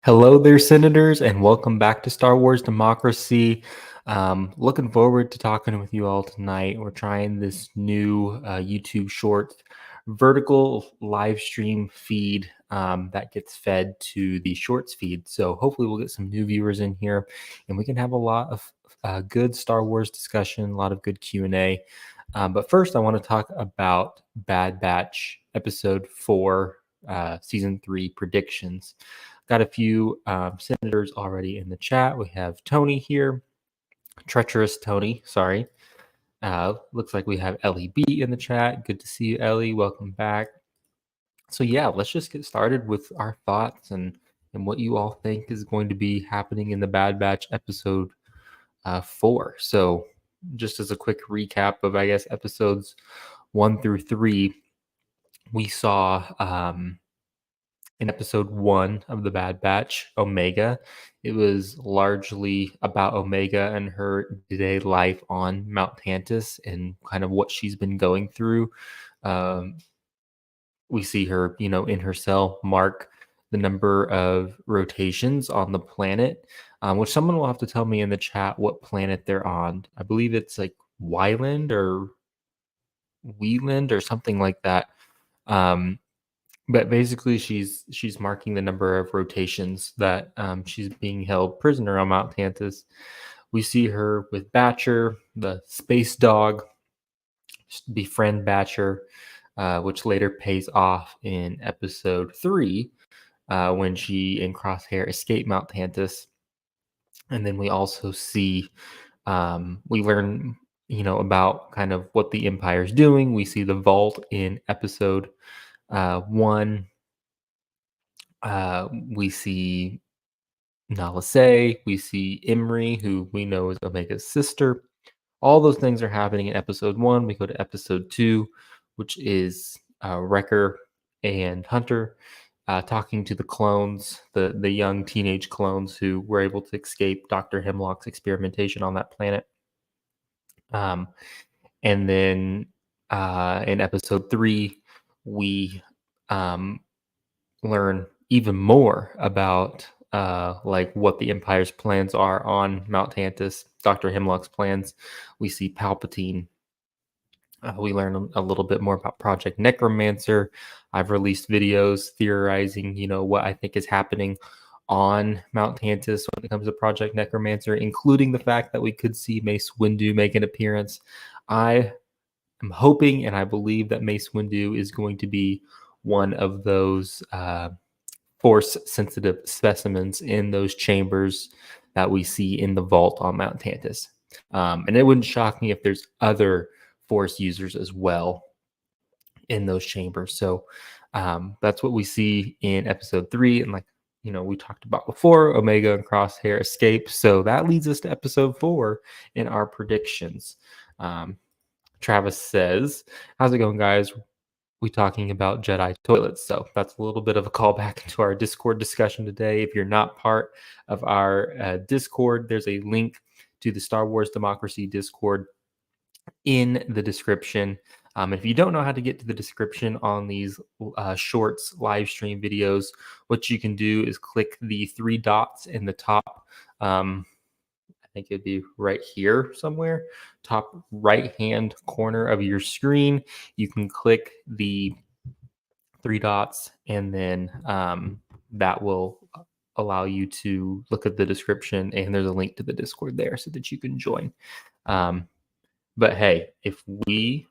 Hello there, Senators, and welcome back to Star Wars Democracy. Looking forward to talking with you all tonight. We're trying this new YouTube short vertical live stream feed that gets fed to the shorts feed. So hopefully we'll get some new viewers in here, and we can have a lot of good Star Wars discussion, a lot of good Q&A. But first, I want to talk about Bad Batch Episode 4, Season 3 predictions. Got a few senators already in the chat. We have Tony here, treacherous Tony, sorry. Looks like we have Ellie B in the chat. Good to see you, Ellie. Welcome back. So yeah, let's just get started with our thoughts and what you all think is going to be happening in the Bad Batch episode 4. So just as a quick recap of, I guess, episodes 1 through 3, we saw in episode 1 of the Bad Batch, Omega. It was largely about Omega and her day-to-day life on Mount Tantus and kind of what she's been going through. We see her, in her cell mark the number of rotations on the planet, which someone will have to tell me in the chat what planet they're on. I believe it's like Wyland or Wheeland or something like that. But basically, she's marking the number of rotations that she's being held prisoner on Mount Tantus. We see her with Batcher, the space dog, befriend Batcher, which later pays off in episode 3 when she and Crosshair escape Mount Tantus. And then we also see, we learn, about kind of what the Empire's doing. We see the vault in episode 1. We see Nala Se, we see Imri, who we know is Omega's sister. All those things are happening in episode 1. We go to episode 2, which is Wrecker and Hunter talking to the clones, the young teenage clones who were able to escape Dr. Hemlock's experimentation on that planet. And then in episode 3, we learn even more about like what the Empire's plans are on Mount Tantus, Dr. Hemlock's plans. We see Palpatine. We learn a little bit more about Project Necromancer. I've released videos theorizing, what I think is happening on Mount Tantus when it comes to Project Necromancer, including the fact that we could see Mace Windu make an appearance. I am hoping and I believe that Mace Windu is going to be one of those force-sensitive specimens in those chambers that we see in the vault on Mount Tantus. And it wouldn't shock me if there's other force users as well in those chambers. So that's what we see in episode 3. And we talked about before, Omega and Crosshair escape. So that leads us to episode 4 in our predictions. Travis says, how's it going, guys? We talking about Jedi toilets. So that's a little bit of a callback to our Discord discussion today. If you're not part of our Discord, there's a link to the Star Wars Democracy Discord in the description. If you don't know how to get to the description on these shorts live stream videos, what you can do is click the 3 dots in the top. I think it'd be right here somewhere, top right-hand corner of your screen. You can click the 3 dots, and then that will allow you to look at the description, and there's a link to the Discord there so that you can join. But hey, if we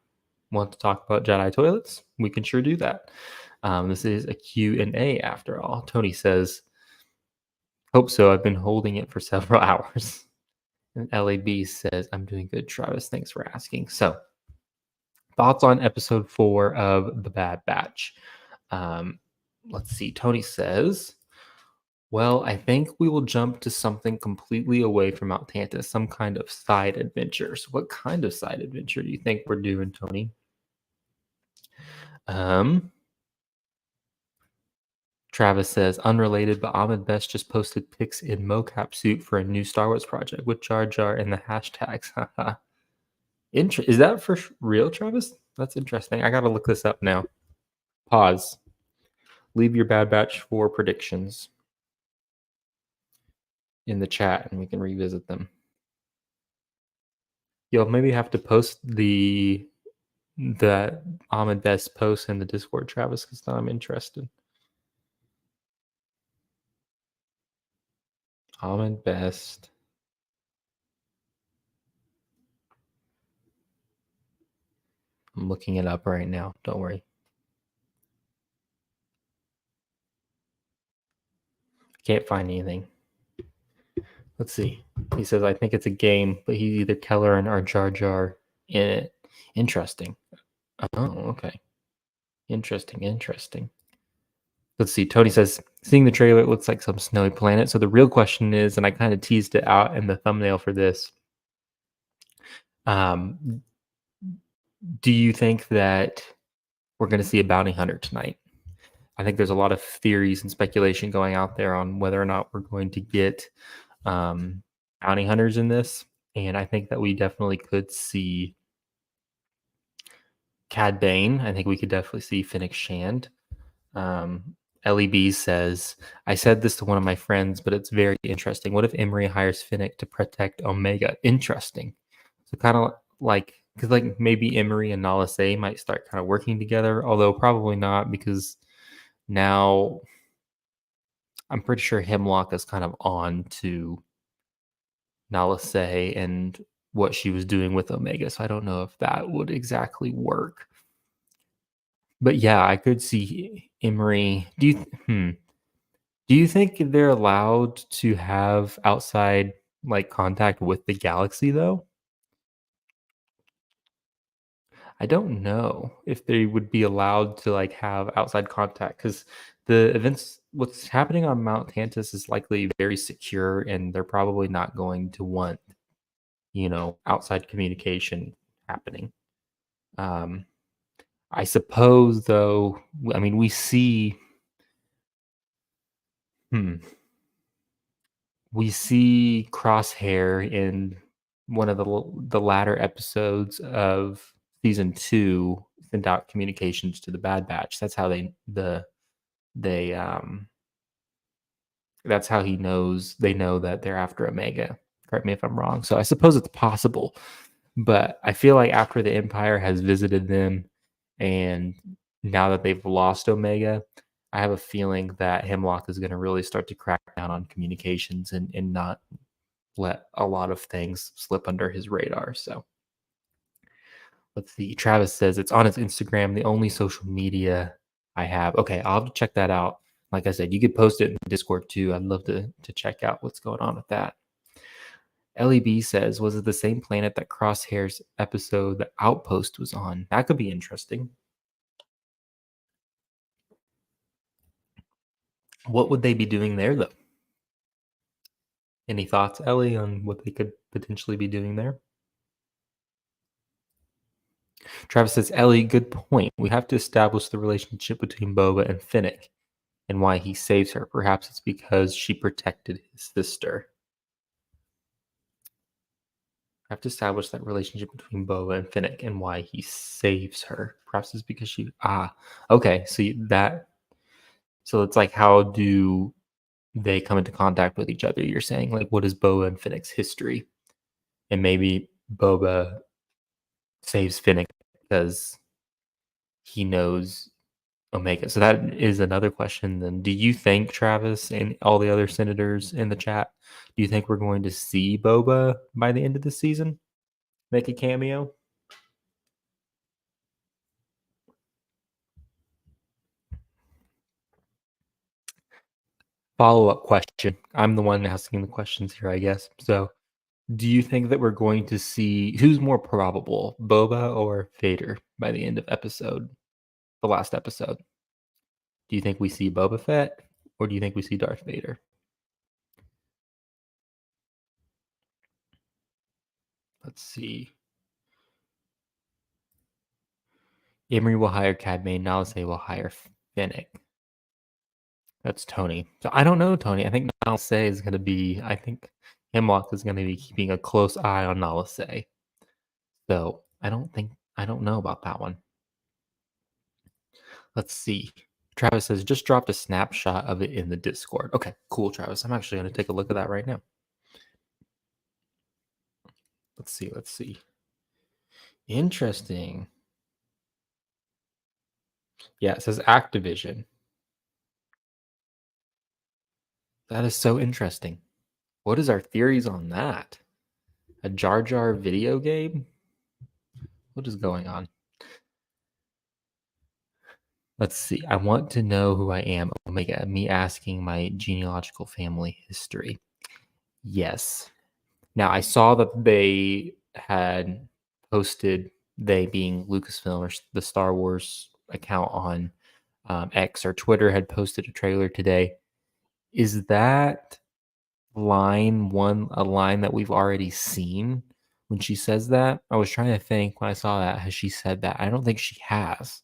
want to talk about Jedi toilets, we can sure do that. This is a Q&A after all. Tony says, hope so. I've been holding it for several hours. And LAB says, I'm doing good, Travis. Thanks for asking. So, thoughts on episode 4 of The Bad Batch. Let's see. Tony says, well, I think we will jump to something completely away from Mount Tantus, some kind of side adventure. So what kind of side adventure do you think we're doing, Tony? Travis says, unrelated, but Ahmed Best just posted pics in mocap suit for a new Star Wars project with Jar Jar and the hashtags. Is that for real, Travis? That's interesting. I got to look this up now. Pause. Leave your Bad Batch 4 predictions. in the chat and we can revisit them. You'll maybe have to post that Ahmed Best post in the Discord, Travis, because now I'm interested. Ahmed Best. I'm looking it up right now. Don't worry. Can't find anything. Let's see. He says, I think it's a game, but he's either Kelleran or Jar Jar in it. Interesting. Oh, okay. Interesting. Let's see. Tony says, seeing the trailer, it looks like some snowy planet. So the real question is, and I kind of teased it out in the thumbnail for this. Do you think that we're going to see a bounty hunter tonight? I think there's a lot of theories and speculation going out there on whether or not we're going to get bounty hunters in this. And I think that we definitely could see Cad Bane. I think we could definitely see Fennec Shand. LEB says, I said this to one of my friends, but it's very interesting. What if Emery hires Fennec to protect Omega? Interesting. So kind of like, because like maybe Emery and Nala Se might start kind of working together, although probably not, because now I'm pretty sure Hemlock is kind of on to Nala Se and what she was doing with Omega. So I don't know if that would exactly work. But yeah, I could see Emery. Do you think they're allowed to have outside like contact with the galaxy though? I don't know if they would be allowed to like have outside contact because the events, what's happening on Mount Tantus is likely very secure, and they're probably not going to want, outside communication happening. I suppose, though, I mean, we see, we see Crosshair in one of the latter episodes of season 2 send out communications to the Bad Batch. That's how they that's how they know that they're after Omega. Correct me if I'm wrong. So I suppose it's possible, but I feel like after the Empire has visited them and now that they've lost Omega, I have a feeling that Hemlock is going to really start to crack down on communications and not let a lot of things slip under his radar. So let's see. Travis says it's on his Instagram, the only social media I have. Okay, I'll have to check that out. Like I said, you could post it in Discord too. I'd love to check out what's going on with that. LEB says, was it the same planet that Crosshair's episode The Outpost was on? That could be interesting. What would they be doing there, though? Any thoughts, Ellie, on what they could potentially be doing there? Travis says, Ellie, good point. We have to establish the relationship between Boba and Fennec and why he saves her. Perhaps it's because she protected his sister. I have to establish that relationship between Boba and Fennec and why he saves her. Perhaps it's because she... okay. So it's like, how do they come into contact with each other? You're saying, like, what is Boba and Fennec's history? And maybe Boba saves Fennec because he knows Omega. So that is another question then. Do you think, Travis and all the other senators in the chat, do you think we're going to see Boba by the end of the season make a cameo? Follow-up question. I'm the one asking the questions here, I guess. So do you think that we're going to see who's more probable, Boba or Vader by the end of the last episode? Do you think we see Boba Fett or do you think we see Darth Vader? Let's see. Emery will hire Cad Bane. Nalase will hire Fennec. That's Tony. So I don't know, Tony. I think Nalase is going to be, I think Hemlock is going to be keeping a close eye on Nalase. So I don't know about that one. Let's see. Travis says, just dropped a snapshot of it in the Discord. Okay, cool, Travis. I'm actually going to take a look at that right now. Let's see. Let's see. Interesting. Yeah, it says Activision. That is so interesting. What is our theories on that? A Jar Jar video game? What is going on? Let's see. I want to know who I am. Omega. Me asking my genealogical family history. Yes. Now I saw that they had posted, they being Lucasfilm or the Star Wars account on X or Twitter, had posted a trailer today. Is that a line that we've already seen when she says that? I was trying to think when I saw that, has she said that? I don't think she has.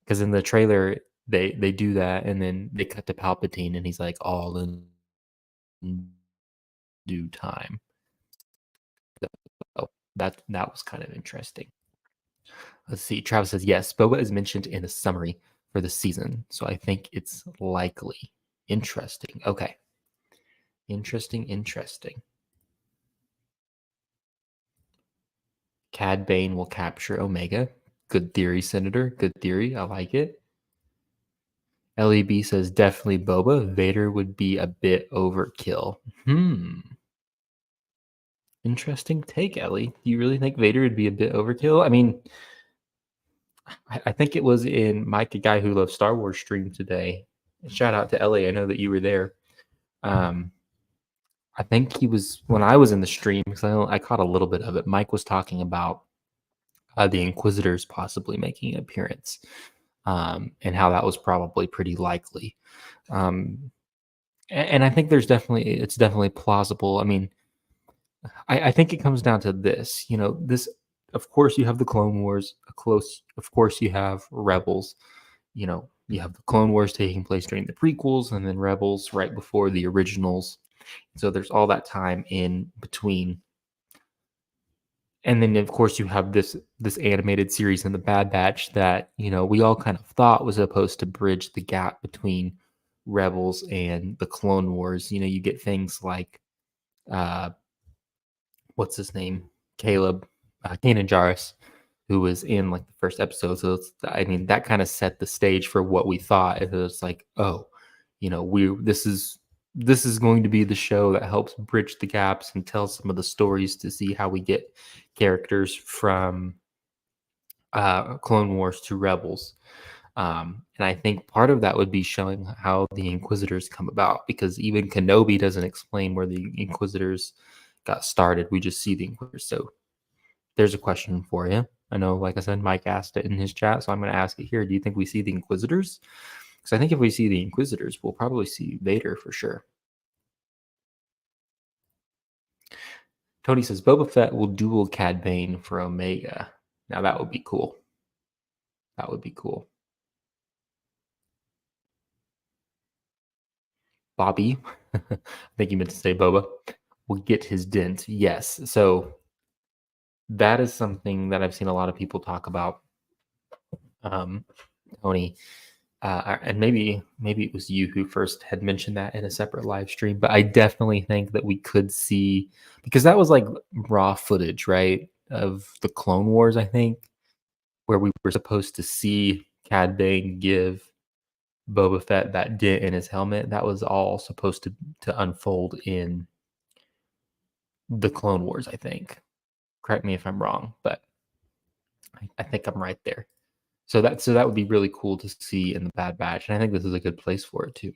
Because in the trailer, they do that, and then they cut to Palpatine, and he's like, "All in due time." So that was kind of interesting. Let's see. Travis says yes. Boba is mentioned in the summary for the season, so I think it's likely. Interesting. Okay. Interesting. Cad Bane will capture Omega. Good theory, Senator. Good theory. I like it. LEB says definitely Boba. Vader would be a bit overkill. Interesting take, Ellie. Do you really think Vader would be a bit overkill? I mean, I think it was in Mike, a guy who loves Star Wars, stream today. Shout out to Ellie. I know that you were there. I think he was, when I was in the stream, because I caught a little bit of it. Mike was talking about the Inquisitors possibly making an appearance, and how that was probably pretty likely. And I think it's definitely plausible. I mean, I think it comes down to this. This, of course, you have the Clone Wars. Of course, you have Rebels. You have the Clone Wars taking place during the prequels, and then Rebels right before the originals. So there's all that time in between. And then, of course, you have this animated series in the Bad Batch that we all kind of thought was supposed to bridge the gap between Rebels and the Clone Wars. You get things like what's his name, Caleb, Kanan Jarrus, who was in like the first episode. So I mean, that kind of set the stage for what we thought. It was like, oh, this is going to be the show that helps bridge the gaps and tell some of the stories to see how we get characters from Clone Wars to Rebels. And I think part of that would be showing how the Inquisitors come about, because even Kenobi doesn't explain where the Inquisitors got started. We just see the Inquisitors. So there's a question for you. I know, like I said, Mike asked it in his chat, so I'm going to ask it here. Do you think we see the Inquisitors? Because I think if we see the Inquisitors, we'll probably see Vader for sure. Tony says Boba Fett will duel Cad Bane for Omega. Now that would be cool. That would be cool. Bobby, I think you meant to say Boba, will get his dent. Yes. So that is something that I've seen a lot of people talk about. Tony, and maybe it was you who first had mentioned that in a separate live stream, but I definitely think that we could see, because that was like raw footage, right, of the Clone Wars, I think, where we were supposed to see Cad Bane give Boba Fett that dent in his helmet. That was all supposed to unfold in the Clone Wars, I think. Correct me if I'm wrong, but I think I'm right there. So that would be really cool to see in the Bad Batch, and I think this is a good place for it too.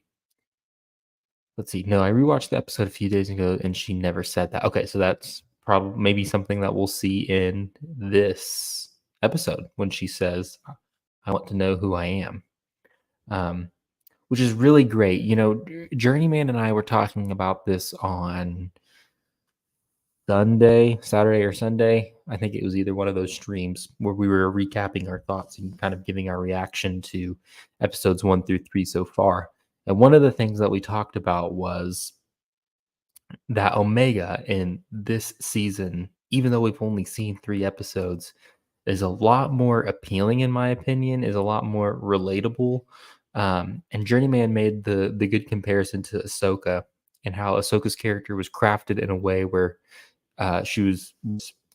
Let's see. No, I rewatched the episode a few days ago, and she never said that. Okay, so that's probably maybe something that we'll see in this episode when she says, "I want to know who I am," which is really great. Journeyman and I were talking about this on Saturday or Sunday. I think it was either one of those streams where we were recapping our thoughts and kind of giving our reaction to episodes 1 through 3 so far. And one of the things that we talked about was that Omega in this season, even though we've only seen 3 episodes, is a lot more appealing, in my opinion, is a lot more relatable. And Journeyman made the good comparison to Ahsoka, and how Ahsoka's character was crafted in a way where She was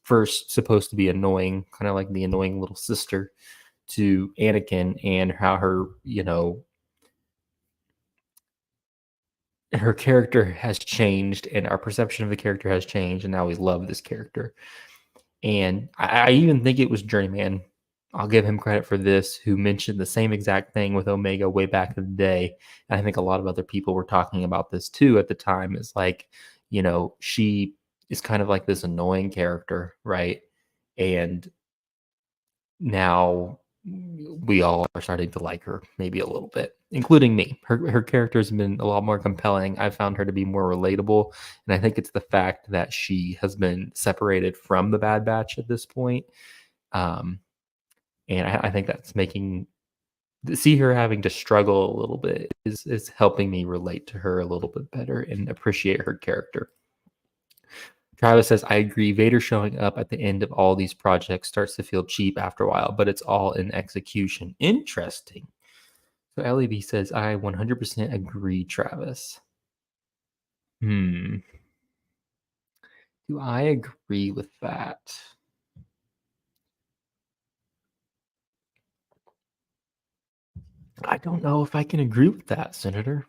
first supposed to be annoying, kind of like the annoying little sister to Anakin, and how her, her character has changed and our perception of the character has changed, and now we love this character. And I even think it was Journeyman, I'll give him credit for this, who mentioned the same exact thing with Omega way back in the day. And I think a lot of other people were talking about this too at the time. Is like, she is kind of like this annoying character, right? And now we all are starting to like her maybe a little bit, including me. Her character has been a lot more compelling. I found her to be more relatable, and I think it's the fact that she has been separated from the Bad Batch at this point. And I think that's making see her having to struggle a little bit is helping me relate to her a little bit better and appreciate her character. Travis says, I agree. Vader showing up at the end of all these projects starts to feel cheap after a while, but it's all in execution. Interesting. So LEB says, I 100% agree, Travis. Do I agree with that? I don't know if I can agree with that, Senator.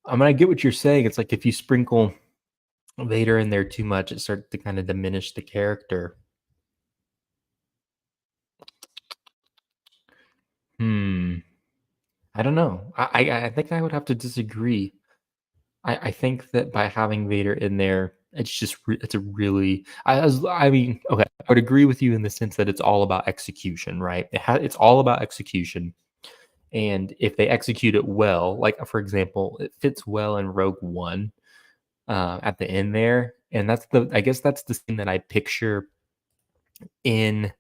I mean, I get what you're saying. It's like if you sprinkle Vader in there too much, it starts to kind of diminish the character. I don't know. I think I would have to disagree. I think that by having Vader in there, it's just it's a really I mean, okay, I would agree with you in the sense that it's all about execution, right? It's all about execution. And if they execute it well, like for example, it fits well in Rogue One at the end there. And I guess that's the scene that I picture in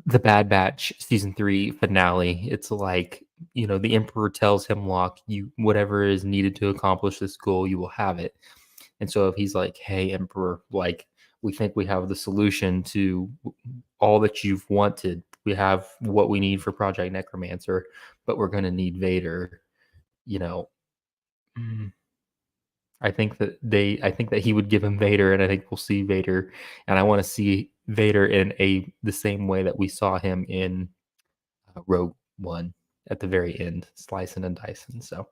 the Bad Batch season 3 finale. It's like, the Emperor tells Hemlock, you whatever is needed to accomplish this goal, you will have it. And so if he's like, hey, Emperor, like, we think we have the solution to all that you've wanted. We have what we need for Project Necromancer, but we're going to need Vader. You know, mm, I think that he would give him Vader, and I think we'll see Vader, and I want to see Vader in the same way that we saw him in Rogue One at the very end, slicing and dicing. So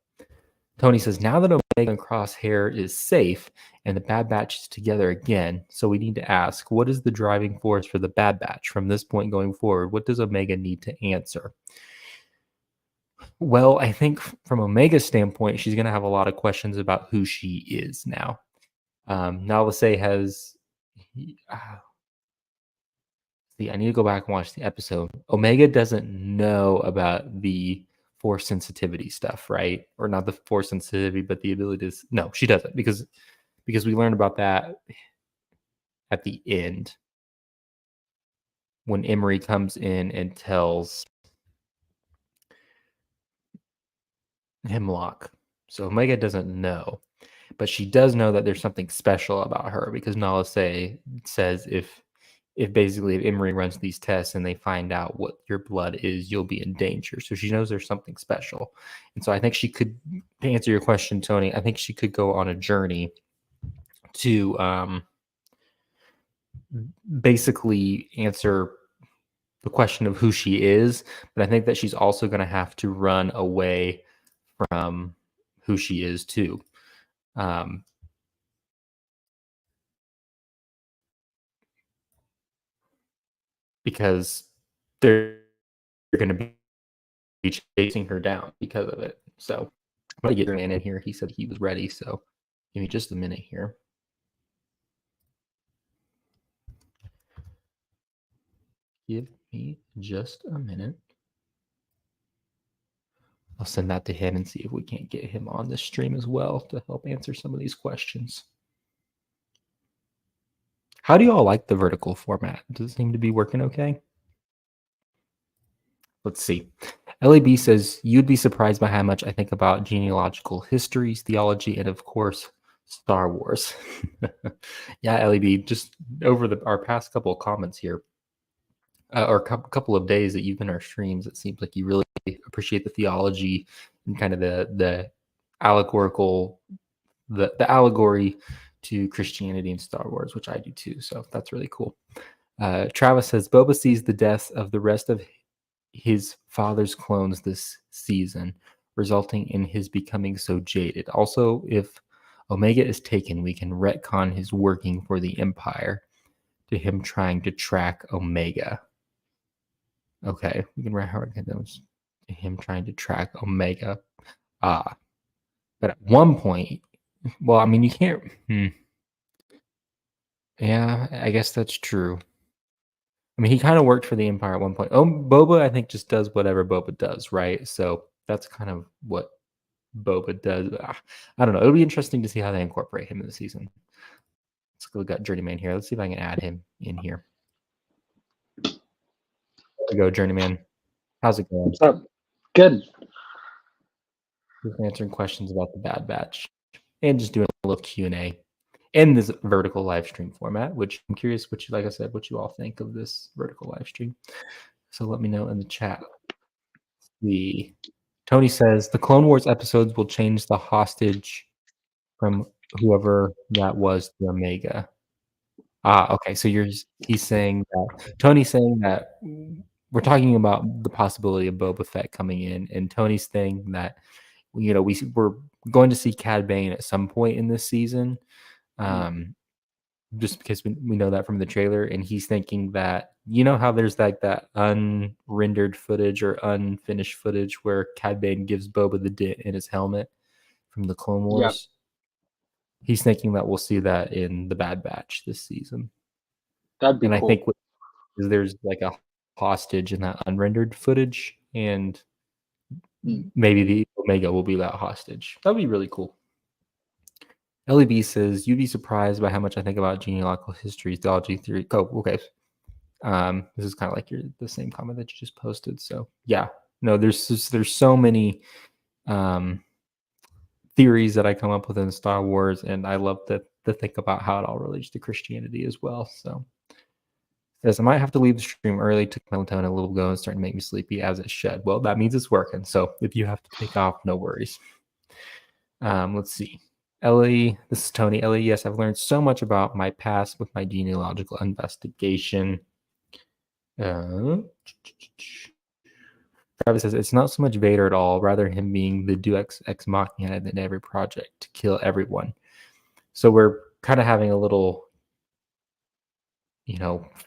Tony says, now that Omega and Crosshair is safe and the Bad Batch is together again, so we need to ask, what is the driving force for the Bad Batch from this point going forward? What does Omega need to answer? Well, I think from Omega's standpoint, she's going to have a lot of questions about who she is now. Nalase has. See, I need to go back and watch the episode. Omega doesn't know about the force sensitivity stuff, right? Or not the force sensitivity, but the ability to. No, she doesn't because we learned about that at the end when Emery comes in and tells Hemlock. So Omega doesn't know, but she does know that there's something special about her because Nalase says if basically if Emery runs these tests and they find out what your blood is, you'll be in danger. So she knows there's something special. And so I think she could, to answer your question, Tony, I think she could go on a journey to basically answer the question of who she is. But I think that she's also going to have to run away from who she is too. Because they're going to be chasing her down because of it. So I'm going to get her in here. He said he was ready. So give me just a minute here. Give me just a minute. I'll send that to him and see if we can't get him on this stream as well to help answer some of these questions. How do you all like the vertical format? Does it seem to be working okay? Let's see. LAB says, you'd be surprised by how much I think about genealogical histories, theology, and of course, Star Wars. Yeah, LAB, just over our past couple of comments here, or couple of days that you've been in our streams, it seems like you really appreciate the theology and kind of the allegorical, the allegory to Christianity and Star Wars, which I do too. So that's really cool. Travis says Boba sees the deaths of the rest of his father's clones this season, resulting in his becoming so jaded. Also, if Omega is taken, we can retcon his working for the Empire to him trying to track Omega. Okay, we can retcon those to him trying to track Omega. But at one point, well, I mean, you can't. Yeah, I guess that's true. I mean, he kind of worked for the Empire at one point. Oh, Boba, I think, just does whatever Boba does, right? So that's kind of what Boba does. I don't know. It'll be interesting to see how they incorporate him in the season. Let's go. We got Journeyman here. Let's see if I can add him in here. There we go, Journeyman. How's it going? What's up? Good. Just answering questions about the Bad Batch and just doing a little Q&A in this vertical live stream format, which I'm curious what you, like I said, what you all think of this vertical live stream. So let me know in the chat. Tony says the Clone Wars episodes will change the hostage from whoever that was to Omega. Okay. So he's saying that Tony's saying that we're talking about the possibility of Boba Fett coming in, and Tony's saying that we're going to see Cad Bane at some point in this season, just because we know that from the trailer, and he's thinking that how there's like that unrendered footage or unfinished footage where Cad Bane gives Boba the dent in his helmet from the Clone Wars. Yep. He's thinking that we'll see that in the Bad Batch this season. That'd be cool. I think there's like a hostage in that unrendered footage, and maybe the Omega will be that hostage. That'd be really cool. LEB says, you'd be surprised by how much I think about genealogical history, theology, theory. Oh, okay. This is kind of like the same comment that you just posted. So yeah, no, there's so many theories that I come up with in Star Wars, and I love to think about how it all relates to Christianity as well. So says I might have to leave the stream early, took melatonin a little ago and starting to make me sleepy as it should. Well, that means it's working. So if you have to take off, no worries. Let's see. Ellie, this is Tony. Ellie, yes, I've learned so much about my past with my genealogical investigation. Travis says it's not so much Vader at all, rather him being the Deus Ex Machina in every project to kill everyone. So we're kind of having a little,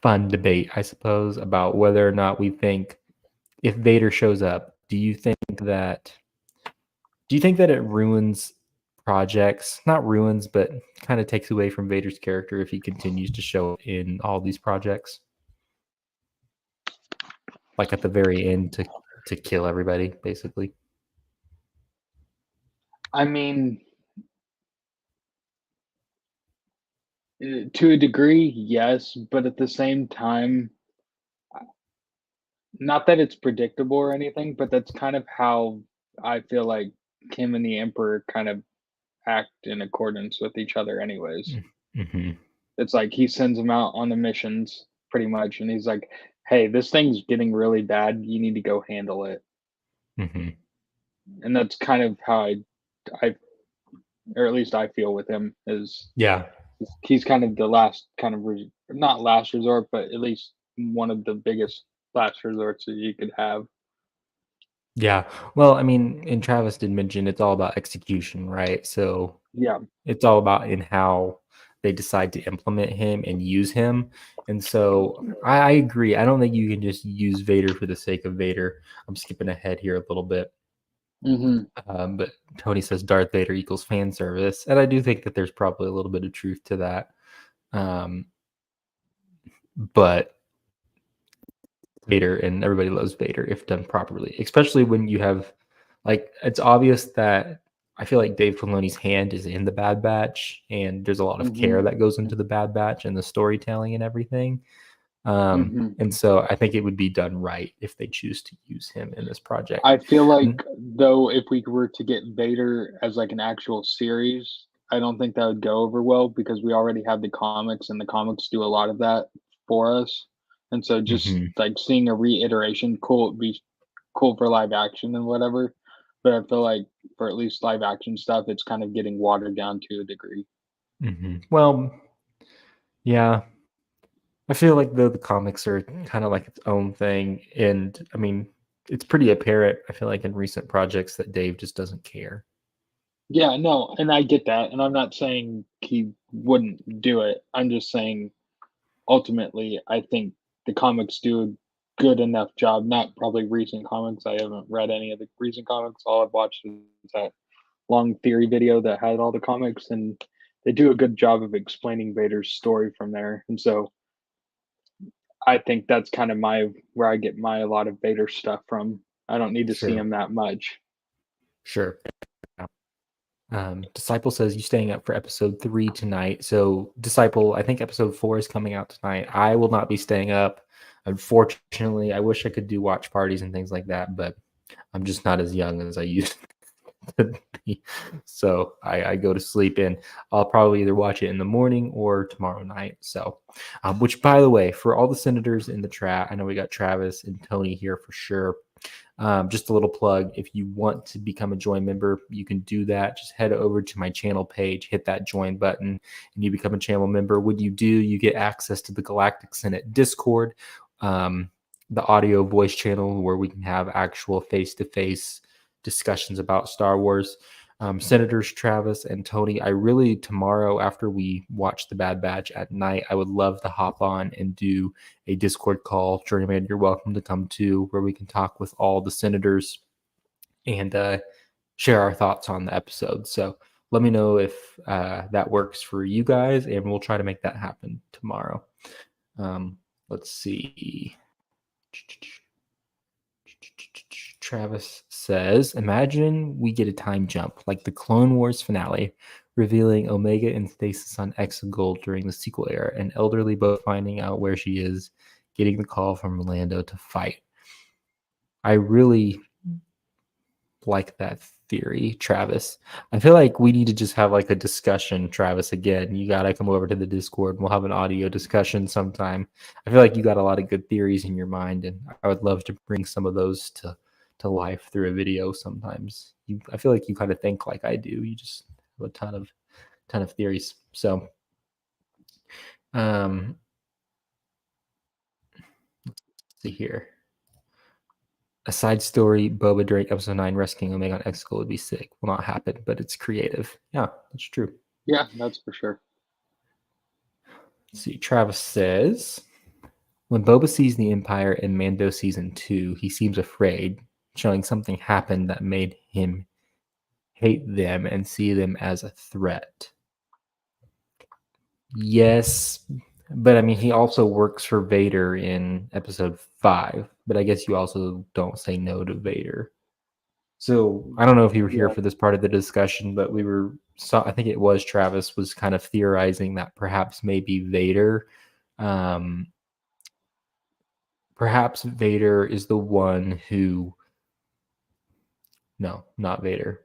fun debate, I suppose, about whether or not we think if Vader shows up, do you think that it ruins projects? Not ruins, but kind of takes away from Vader's character if he continues to show up in all these projects? Like at the very end to kill everybody, basically. I mean, to a degree, yes, but at the same time, not that it's predictable or anything, but that's kind of how I feel like Kim and the Emperor kind of act in accordance with each other anyways. Mm-hmm. It's like he sends them out on the missions pretty much, and he's like, hey, this thing's getting really bad. You need to go handle it. Mm-hmm. And that's kind of how I or at least I feel with him is he's kind of the last kind of not last resort, but at least one of the biggest last resorts that you could have. Yeah. Well, I mean, and Travis did mention it's all about execution, right? So yeah, it's all about in how they decide to implement him and use him. And so I agree. I don't think you can just use Vader for the sake of Vader. I'm skipping ahead here a little bit. Mm-hmm. But Tony says Darth Vader equals fan service. And I do think that there's probably a little bit of truth to that. But Vader and everybody loves Vader if done properly, especially when you have, like, it's obvious that I feel like Dave Filoni's hand is in the Bad Batch, and there's a lot of care that goes into the Bad Batch and the storytelling and everything. And so I think it would be done right if they choose to use him in this project. I feel like, though, if we were to get Vader as like an actual series, I don't think that would go over well because we already have the comics, and the comics do a lot of that for us. And so just like seeing a reiteration, cool, it'd be cool for live action and whatever. But I feel like for at least live action stuff, it's kind of getting watered down to a degree. Well, yeah, I feel like the comics are kind of like its own thing, and I mean, it's pretty apparent. I feel like in recent projects that Dave just doesn't care. Yeah, no, and I get that, and I'm not saying he wouldn't do it. I'm just saying ultimately, I think the comics do a good enough job. Not probably recent comics. I haven't read any of the recent comics. All I've watched is that long theory video that had all the comics, and they do a good job of explaining Vader's story from there. And so I think that's kind of my where I get my a lot of Vader stuff from. I don't need to see Sure, him that much. sure. Disciple says you staying up for episode 3 tonight. So Disciple, I think episode 4 is coming out tonight. I will not be staying up. Unfortunately, I wish I could do watch parties and things like that, but I'm just not as young as I used to be. So I go to sleep, and I'll probably either watch it in the morning or tomorrow night. So, which by the way, for all the senators in the chat, I know we got Travis and Tony here for sure. Just a little plug. If you want to become a join member, you can do that. Just head over to my channel page, hit that join button, and you become a channel member. When you do, you get access to the Galactic Senate Discord, the audio voice channel where we can have actual face-to-face discussions about Star Wars. Senators Travis and Tony, I really, tomorrow after we watch The Bad Batch at night, I would love to hop on and do a Discord call. Journeyman, you're welcome to come to, where we can talk with all the senators and share our thoughts on the episode. So let me know if that works for you guys, and we'll try to make that happen tomorrow. Let's see. Travis says, imagine we get a time jump like the Clone Wars finale, revealing Omega and Stasis on Exegol during the sequel era, and Elderly both finding out where she is, getting the call from Lando to fight. I really like that theory, Travis. I feel like we need to just have like a discussion, Travis. Again, you got to come over to the Discord and we'll have an audio discussion sometime. I feel like you got a lot of good theories in your mind, and I would love to bring some of those to life through a video sometimes. I feel like you kind of think like I do. You just have a ton of theories. So let's see here. A side story, Boba during episode 9 rescuing Omega on Exegol would be sick. Will not happen, but it's creative. Yeah, that's true. Yeah, that's for sure. Let's see, Travis says, when Boba sees the Empire in Mando Season 2, he seems afraid, showing something happened that made him hate them and see them as a threat. Yes, but I mean, he also works for Vader in episode 5, but I guess you also don't say no to Vader. So I don't know if you were here for this part of the discussion, but I think it was Travis was kind of theorizing that perhaps maybe Vader, perhaps Vader is the one who, no, not Vader.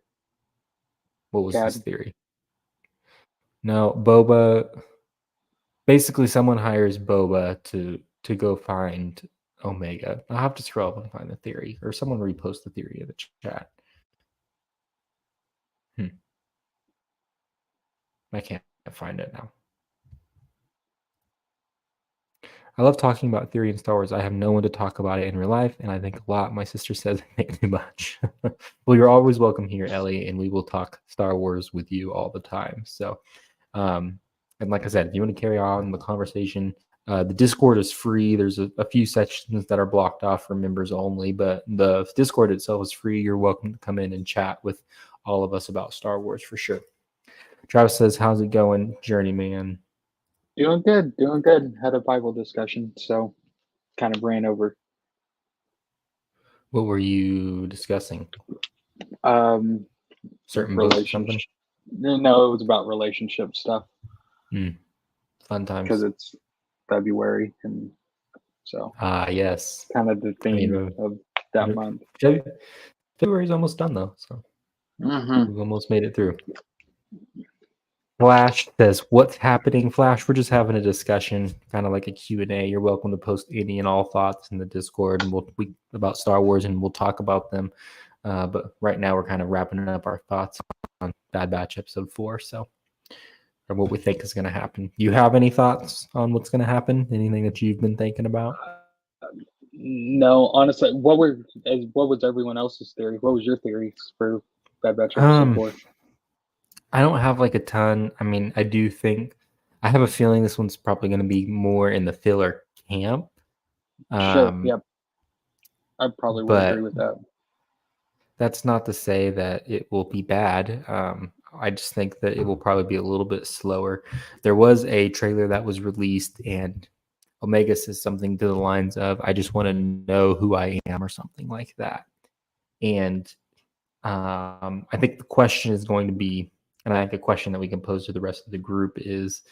What was his theory? No, Boba. Basically, someone hires Boba to go find Omega. I'll have to scroll up and find the theory, or someone repost the theory in the chat. I can't find it now. I love talking about theory in Star Wars. I have no one to talk about it in real life, and I think a lot. My sister says I think too much. Well, you're always welcome here, Ellie, and we will talk Star Wars with you all the time. So, and like I said, if you want to carry on the conversation, the Discord is free. There's a few sections that are blocked off for members only, but the Discord itself is free. You're welcome to come in and chat with all of us about Star Wars for sure. Travis says, how's it going, Journeyman? Doing good, doing good. Had a Bible discussion, so kind of ran over. What were you discussing? Certain books or something? No, it was about relationship stuff. Fun times. Because it's February, and so yes, kind of the theme of that month. February's almost done though, so we've almost made it through. Flash says, what's happening? Flash, we're just having a discussion, kind of like a Q&A. You're welcome to post any and all thoughts in the Discord and about Star Wars, and we'll talk about them. But right now we're kind of wrapping up our thoughts on Bad Batch episode 4. So or what we think is going to happen. You have any thoughts on what's going to happen? Anything that you've been thinking about? No, honestly, what was everyone else's theory? What was your theories for Bad Batch episode 4? I don't have like a ton. I mean, I do think I have a feeling this one's probably going to be more in the filler camp. Sure. Yep. I probably would agree But with that. that's not to say that it will be bad. I just think that it will probably be a little bit slower. There was a trailer that was released, and Omega says something to the lines of, I just want to know who I am, or something like that. And I think the question is going to be, and I think a question that we can pose to the rest of the group is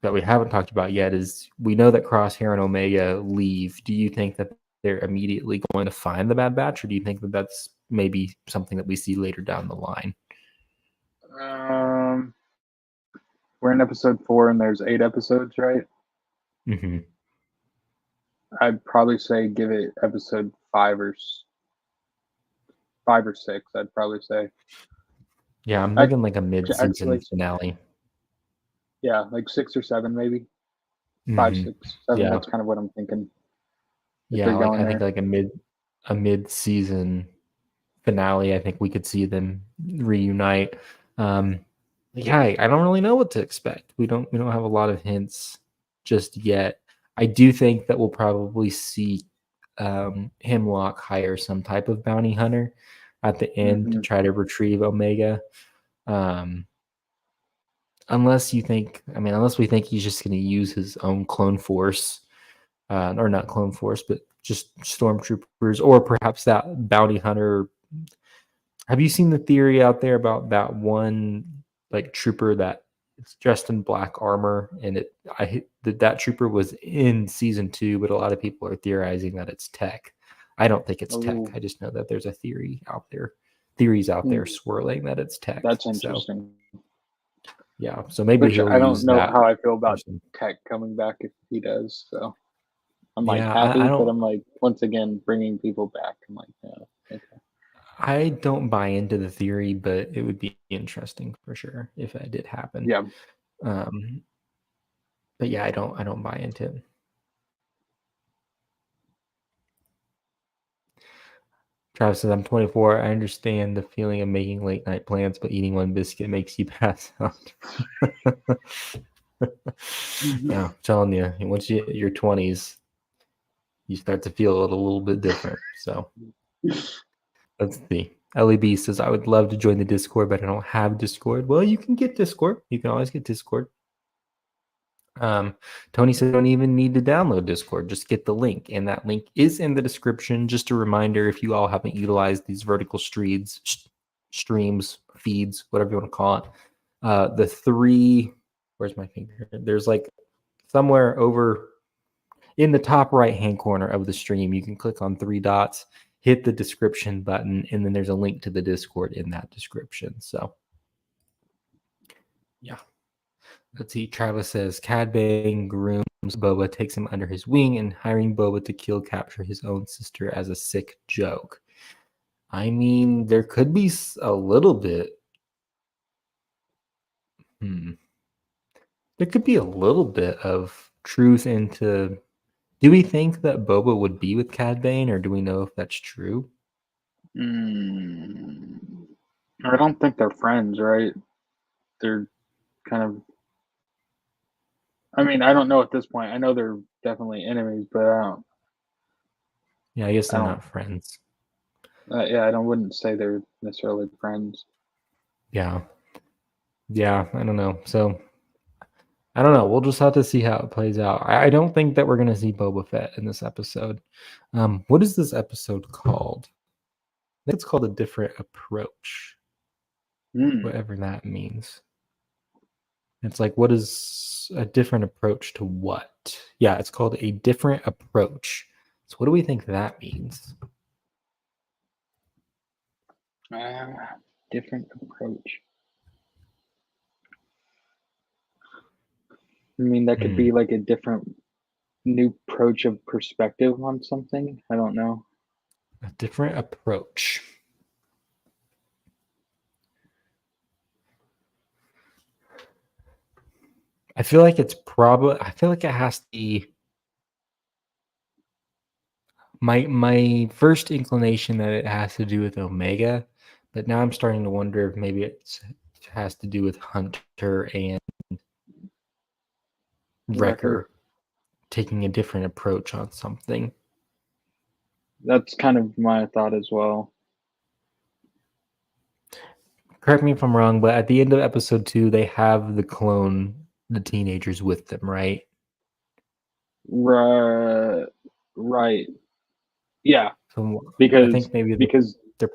that we haven't talked about yet is, we know that Crosshair and Omega leave. Do you think that they're immediately going to find the Bad Batch, or do you think that that's maybe something that we see later down the line? We're in episode 4 and there's 8 episodes, right? Mm-hmm. I'd probably say give it episode 5 or 6. I'd probably say. Yeah, I'm thinking like a mid-season actually, finale. Yeah, like 6 or 7 maybe. 5, 6, 7. Yeah. That's kind of what I'm thinking. Yeah, like I think like a mid-season finale. I think we could see them reunite. Yeah, I don't really know what to expect. We don't have a lot of hints just yet. I do think that we'll probably see Hemlock hire some type of bounty hunter at the end to try to retrieve Omega. Unless we think he's just going to use his own clone force, or not clone force, but just stormtroopers, or perhaps that bounty hunter. Have you seen the theory out there about that one like trooper that it's dressed in black armor, and that trooper was in season 2, but a lot of people are theorizing that it's Tech. I don't think it's Tech. I just know that there's theories out there swirling that it's Tech. That's interesting. Yeah, so maybe he'll I don't use know that how I feel about person. Tech coming back if he does. So I'm like Yeah, happy, I but don't. I'm like, once again bringing people back. I'm like, yeah, okay. I don't buy into the theory, but it would be interesting for sure if that did happen. Yeah. But yeah, I don't buy into it. Travis says, I'm 24. I understand the feeling of making late night plans, but eating one biscuit makes you pass out. Yeah, I'm telling you, once you hit your 20s, you start to feel it a little bit different. So let's see. LEB says, I would love to join the Discord, but I don't have Discord. Well, you can get Discord. You can always get Discord. Tony said, don't even need to download Discord. Just get the link. And that link is in the description. Just a reminder, if you all haven't utilized these vertical streams, feeds, whatever you want to call it. The 3, where's my finger? There's like somewhere over in the top right-hand corner of the stream, you can click on 3 dots, hit the description button, and then there's a link to the Discord in that description. So, yeah. Let's see. Travis says, Cad Bane grooms Boba, takes him under his wing, and hiring Boba to capture his own sister as a sick joke. I mean, there could be a little bit. There could be a little bit of truth into. Do we think that Boba would be with Cad Bane, or do we know if that's true? I don't think they're friends, right? They're kind of. I mean, I don't know at this point. I know they're definitely enemies, but I don't. Yeah, I guess they're not friends. Yeah, I wouldn't say they're necessarily friends. Yeah, I don't know. So, I don't know. We'll just have to see how it plays out. I don't think that we're going to see Boba Fett in this episode. What is this episode called? I think it's called A Different Approach. Whatever that means. It's like, what is a different approach to what? Yeah, it's called A Different Approach. So what do we think that means? Different approach. I mean, that could be like a different new approach of perspective on something. I don't know. A different approach. I feel like it's probably. I feel like it has to be. My first inclination that it has to do with Omega, but now I'm starting to wonder if maybe it has to do with Hunter and Wrecker taking a different approach on something. That's kind of my thought as well. Correct me if I'm wrong, but at the end of episode 2, they have the teenagers with them, right? Right. Yeah, So I because think maybe because they're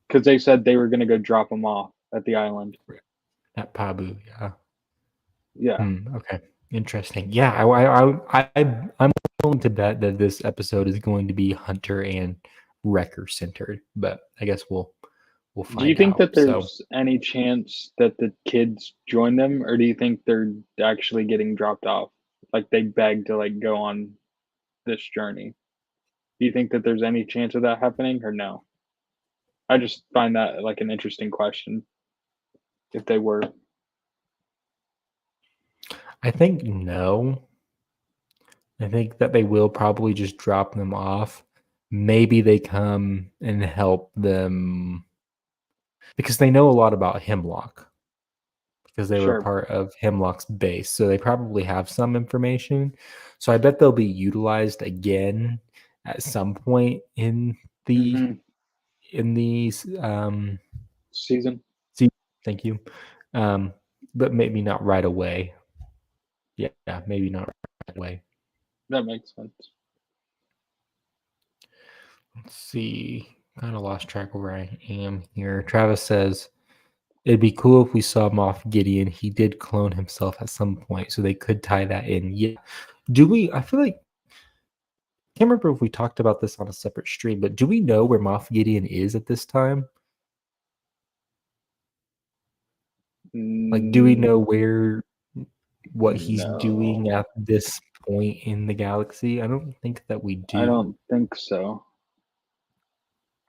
because they said they were gonna go drop them off at the island. at Pabu. Yeah. Yeah. Okay. Interesting. Yeah. I'm willing to bet that this episode is going to be Hunter and Wrecker centered, but I guess we'll Do you find think out. that So there's any chance that the kids join them, or do you think they're actually getting dropped off? Like they beg to like go on this journey. Do you think that there's any chance of that happening or no? I just find that like an interesting question if they were. I think no. I think that they will probably just drop them off. Maybe they come and help them because they know a lot about Hemlock because they were Sure. part of Hemlock's base. So they probably have some information. So I bet they'll be utilized again at some point the hmm in the Season. see thank you. Um but maybe not right away. Yeah, maybe not right away. That makes sense. Let's see. Kind of lost track of where I am here. Travis says it'd be cool if we saw Moff Gideon. He did clone himself at some point, so they could tie that in. Yeah. Do we? I feel like I can't remember if we talked about this on a separate stream, but do we know where Moff Gideon is at this time? Like, do we know what he's doing No, at this point in the galaxy? I don't think that we I do. don't think so.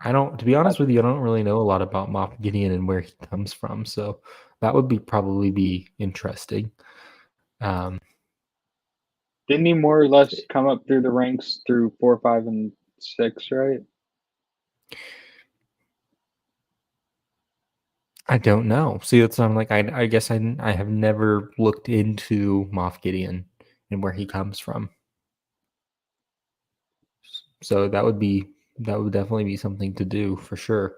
I don't, to be I, honest with you, I don't really know a lot about Moff Gideon and where he comes from. So that would probably be interesting. Um, didn't he more or less come up through the ranks through 4, 5, and 6, right? I don't know. See, that's I'm like, I guess I have never looked into Moff Gideon and where he comes from. So that would definitely be something to do for sure.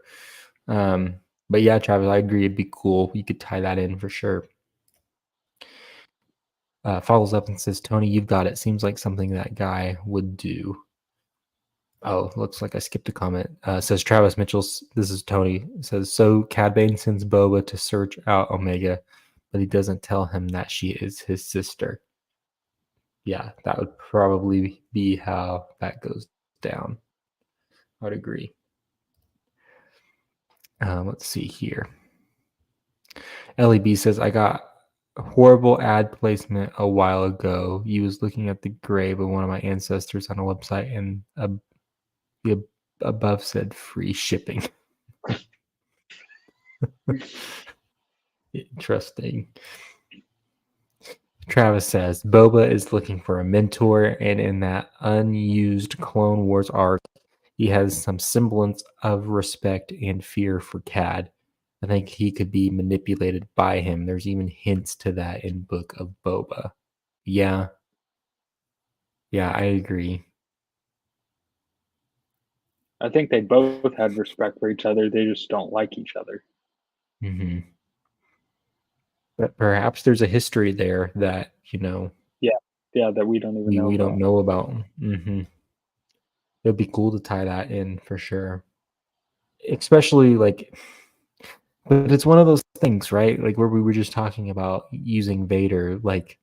But yeah, Travis, I agree. It'd be cool. You could tie that in for sure. Follows up and says, Tony, you've got it. Seems like something that guy would do. Oh, looks like I skipped a comment. Says Travis Mitchell's. This is Tony. Says, so Cad Bane sends Boba to search out Omega, but he doesn't tell him that she is his sister. Yeah, that would probably be how that goes down. I would agree. Let's see here. LEB says, I got a horrible ad placement a while ago. He was looking at the grave of one of my ancestors on a website, and the above said free shipping. Interesting. Travis says, Boba is looking for a mentor, and in that unused Clone Wars arc, he has some semblance of respect and fear for Cad. I think he could be manipulated by him. There's even hints to that in Book of Boba. Yeah. Yeah, I agree. I think they both had respect for each other. They just don't like each other. Mm-hmm. But perhaps there's a history there that, Yeah, that we don't even know we don't about. know about. Mm-hmm. It'd be cool to tie that in for sure. Especially but it's one of those things, right? Like where we were just talking about using Vader. Like,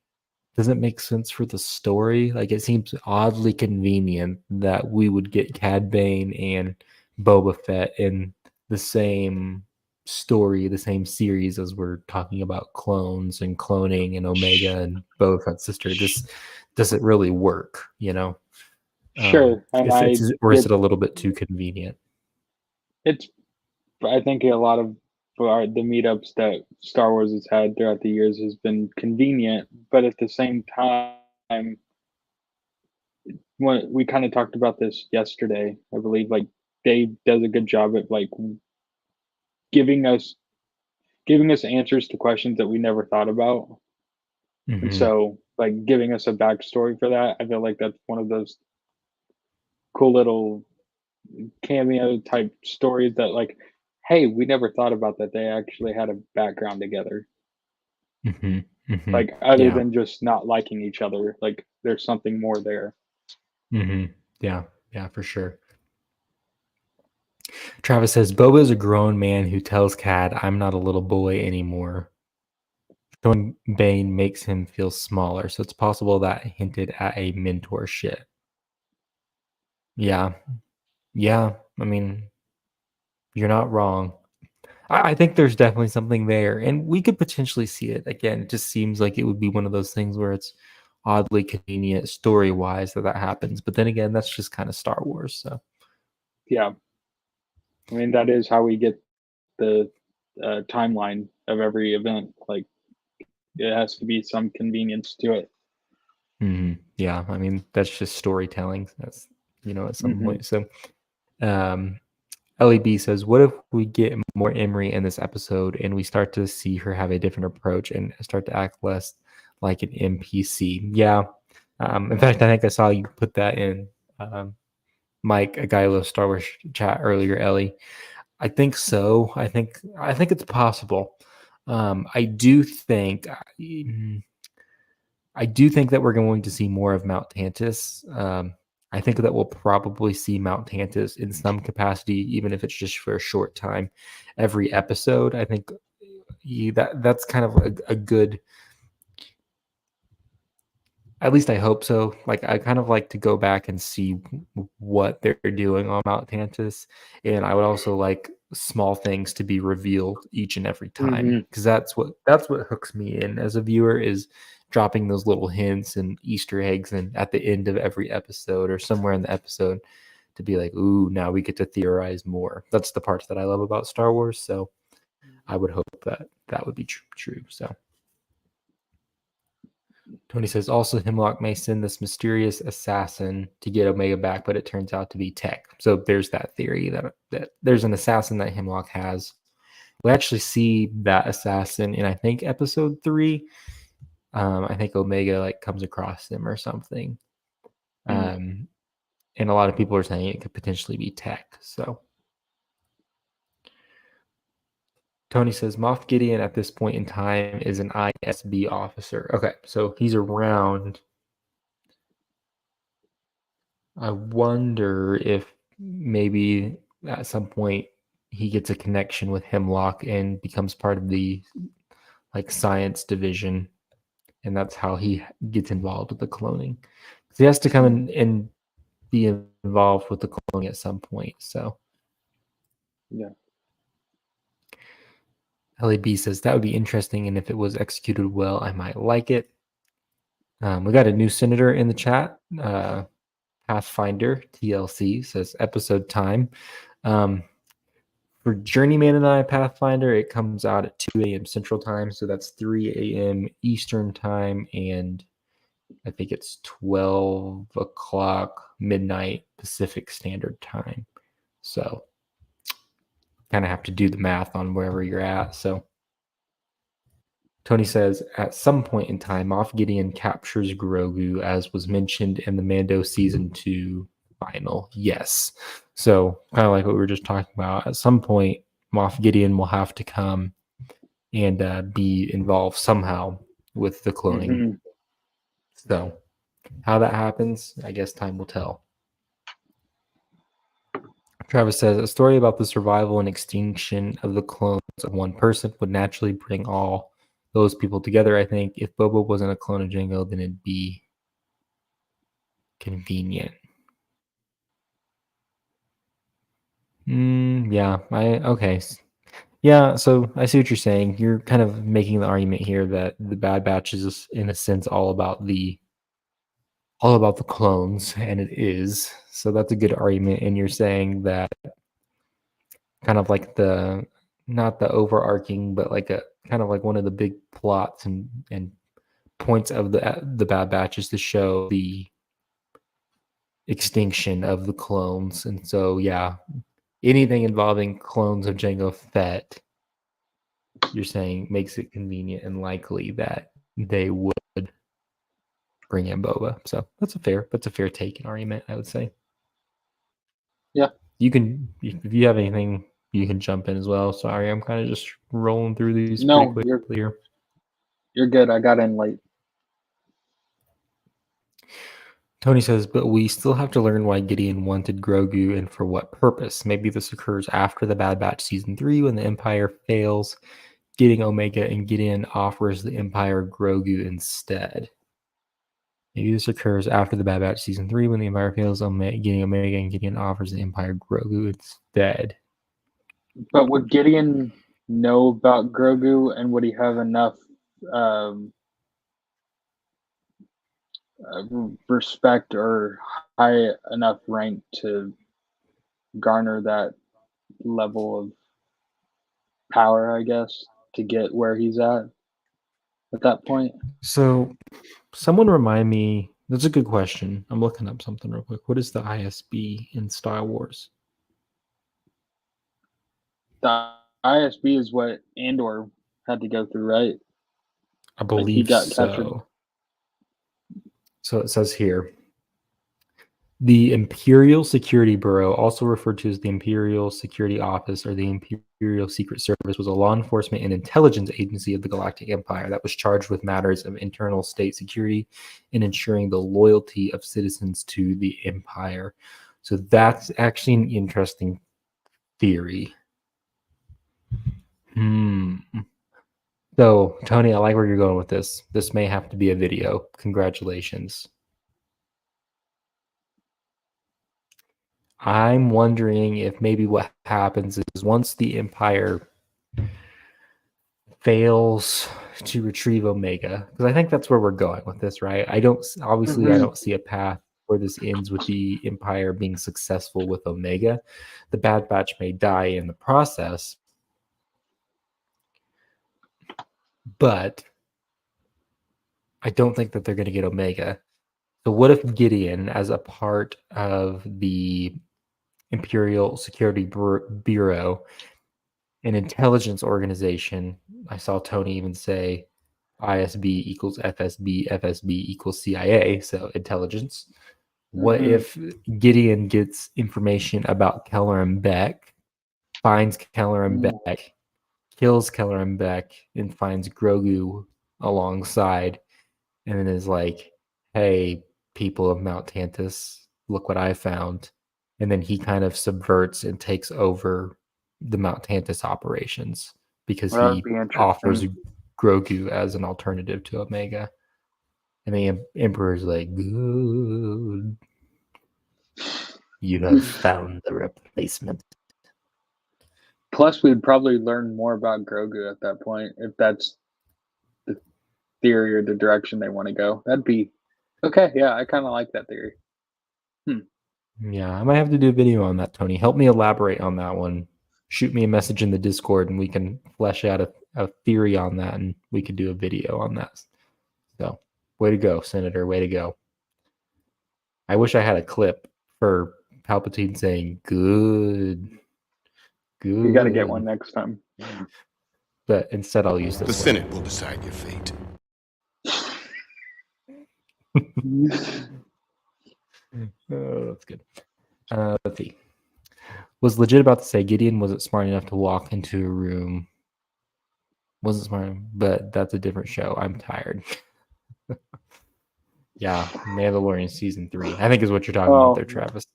does it make sense for the story? Like, it seems oddly convenient that we would get Cad Bane and Boba Fett in the same story, the same series as we're talking about clones and cloning and Omega and Boba Fett's sister. Just does it really work? Sure, and Or is it a little bit too convenient? it's. I think a lot of the meetups that Star Wars has had throughout the years has been convenient, but at the same time, when we kind of talked about this yesterday, I believe like Dave does a good job at like giving us giving us answers to questions that we never thought about. And Hmm. so like giving us a backstory for that, I feel like that's one of those cool little cameo type stories that like, hey, we never thought about that they actually had a background together. Hmm. Hmm. Like other Yeah. than just not liking each other, like there's something more there. Hmm. Yeah. Yeah, for sure. Travis says Boba is a grown man who tells Cad, "I'm not a little boy anymore." Showing Bane makes him feel smaller, so it's possible that hinted at a mentorship. Yeah, yeah. I mean, you're not wrong. I think there's definitely something there, and we could potentially see it again. It just seems like it would be one of those things where it's oddly convenient story wise that happens. But then again, that's just kind of Star Wars. So, Yeah. I mean, that is how we get the timeline of every event. Like it has to be some convenience to it. yeah, I mean that's just storytelling. That's at some Hmm. point. So, um, LEB says, "What if we get more Emery in this episode and we start to see her have a different approach and start to act less like an NPC?" Yeah. In fact, I think I saw you put that in Mike, a guy who loves Star Wars chat earlier, Ellie. I think so. I think it's possible. I do think I do think that we're going to see more of Mount Tantus. I think that we'll probably see Mount Tantus in some capacity, even if it's just for a short time, every episode. I think that's kind of a good. At least I hope so. Like I kind of like to go back and see what they're doing on Mount Tantus, and I would also like small things to be revealed each and every time Hmm. because that's what hooks me in as a viewer is dropping those little hints and Easter eggs and at the end of every episode or somewhere in the episode to be like, ooh, now we get to theorize more. That's the parts that I love about Star Wars. So I would hope that that would be true. So. Tony says also Hemlock may send this mysterious assassin to get Omega back, but it turns out to be Tech. So there's that theory that there's an assassin that Hemlock has. We actually see that assassin in I think episode 3. I think Omega like comes across him or something. Um, and a lot of people are saying it could potentially be Tech. So Tony says Moff Gideon at this point in time is an ISB officer. Okay, so he's around. I wonder if maybe at some point he gets a connection with Hemlock and becomes part of the like science division, and that's how he gets involved with the cloning. So he has to come in and be involved with the cloning at some point. So Yeah. LAB says that would be interesting, and if it was executed well, I might like it. We got a new senator in the chat. Pathfinder TLC says episode time. Um, For Journeyman and I Pathfinder, it comes out at 2 a.m. Central Time, so that's 3 a.m. Eastern Time, and I think it's 12 o'clock midnight Pacific Standard Time. So kind of have to do the math on wherever you're at. So Tony says at some point in time, Moff Gideon captures Grogu, as was mentioned in the Mando season 2 final. Yes. So kind of like what we were just talking about. At some point, Moff Gideon will have to come and be involved somehow with the cloning. Hmm. So how that happens, I guess time will tell. Travis says a story about the survival and extinction of the clones of one person would naturally bring all those people together. I think if Boba wasn't a clone of Jango, then it'd be convenient. Yeah, okay. Yeah, so I see what you're saying. You're kind of making the argument here that the Bad Batch is, in a sense, all about the clones, and it is. So that's a good argument. And you're saying that kind of like not the overarching, but like a kind of like one of the big plots and points of the Bad Batch is to show the extinction of the clones. And so, yeah, anything involving clones of Jango Fett, you're saying makes it convenient and likely that they would bring in Boba. So that's a fair take and argument, I would say. Yeah. You can, if you have anything, you can jump in as well. Sorry, I'm kind of just rolling through these pretty No, quickly here. you're good. I got in late. Tony says, but we still have to learn why Gideon wanted Grogu and for what purpose. Maybe this occurs after the Bad Batch Season 3 when the Empire fails getting Omega and Gideon offers the Empire Grogu instead. Maybe this occurs after the Bad Batch Season 3 when the Empire fails getting Omega and Gideon offers the Empire Grogu instead. But would Gideon know about Grogu, and would he have enough respect or high enough rank to garner that level of power, I guess, to get where he's at that point? So, someone remind me. That's a good question. I'm looking up something real quick. What is the ISB in Star Wars? The ISB is what Andor had to go through, right? I Like he believe got so. captured. So it says here. The Imperial Security Bureau, also referred to as the Imperial Security Office or the Imperial Secret Service, was a law enforcement and intelligence agency of the Galactic Empire that was charged with matters of internal state security and ensuring the loyalty of citizens to the Empire. So that's actually an interesting theory. So, Tony, I like where you're going with this. This may have to be a video. Congratulations. I'm wondering if maybe what happens is once the Empire fails to retrieve Omega, because I think that's where we're going with this, right? I don't see a path where this ends with the Empire being successful with Omega. The Bad Batch may die in the process, but I don't think that they're going to get Omega. So what if Gideon, as a part of the Imperial Security Bureau, an intelligence organization, I saw Tony even say ISB equals FSB, FSB equals CIA, so intelligence. What if Gideon gets information about Keller and Beck, finds Keller and Beck, kills Keller and Beck, and finds Grogu alongside, and then is like, hey, people of Mount Tantus, look what I found. And then he kind of subverts and takes over the Mount Tantus operations because Well, he offers Grogu as an alternative to Omega. And the Emperor's like, good. You have found the replacement. Plus, we'd probably learn more about Grogu at that point if that's the theory or the direction they want to go. That'd be okay. Yeah, I kind of like that theory. Yeah, I might have to do a video on that, Tony. Help me elaborate on that one. Shoot me a message in the Discord and we can flesh out a theory on that and we could do a video on that. So, way to go, Senator. Way to go. I wish I had a clip for Palpatine saying, good. Good. You got to get one next time. But instead, I'll use this The Senate will decide your fate. Oh, that's good. Let's see. Was legit about to say Gideon wasn't smart enough to walk into a room. Wasn't smart, but that's a different show. I'm tired. Yeah, Mandalorian season 3. I think is what you're talking about there, Travis.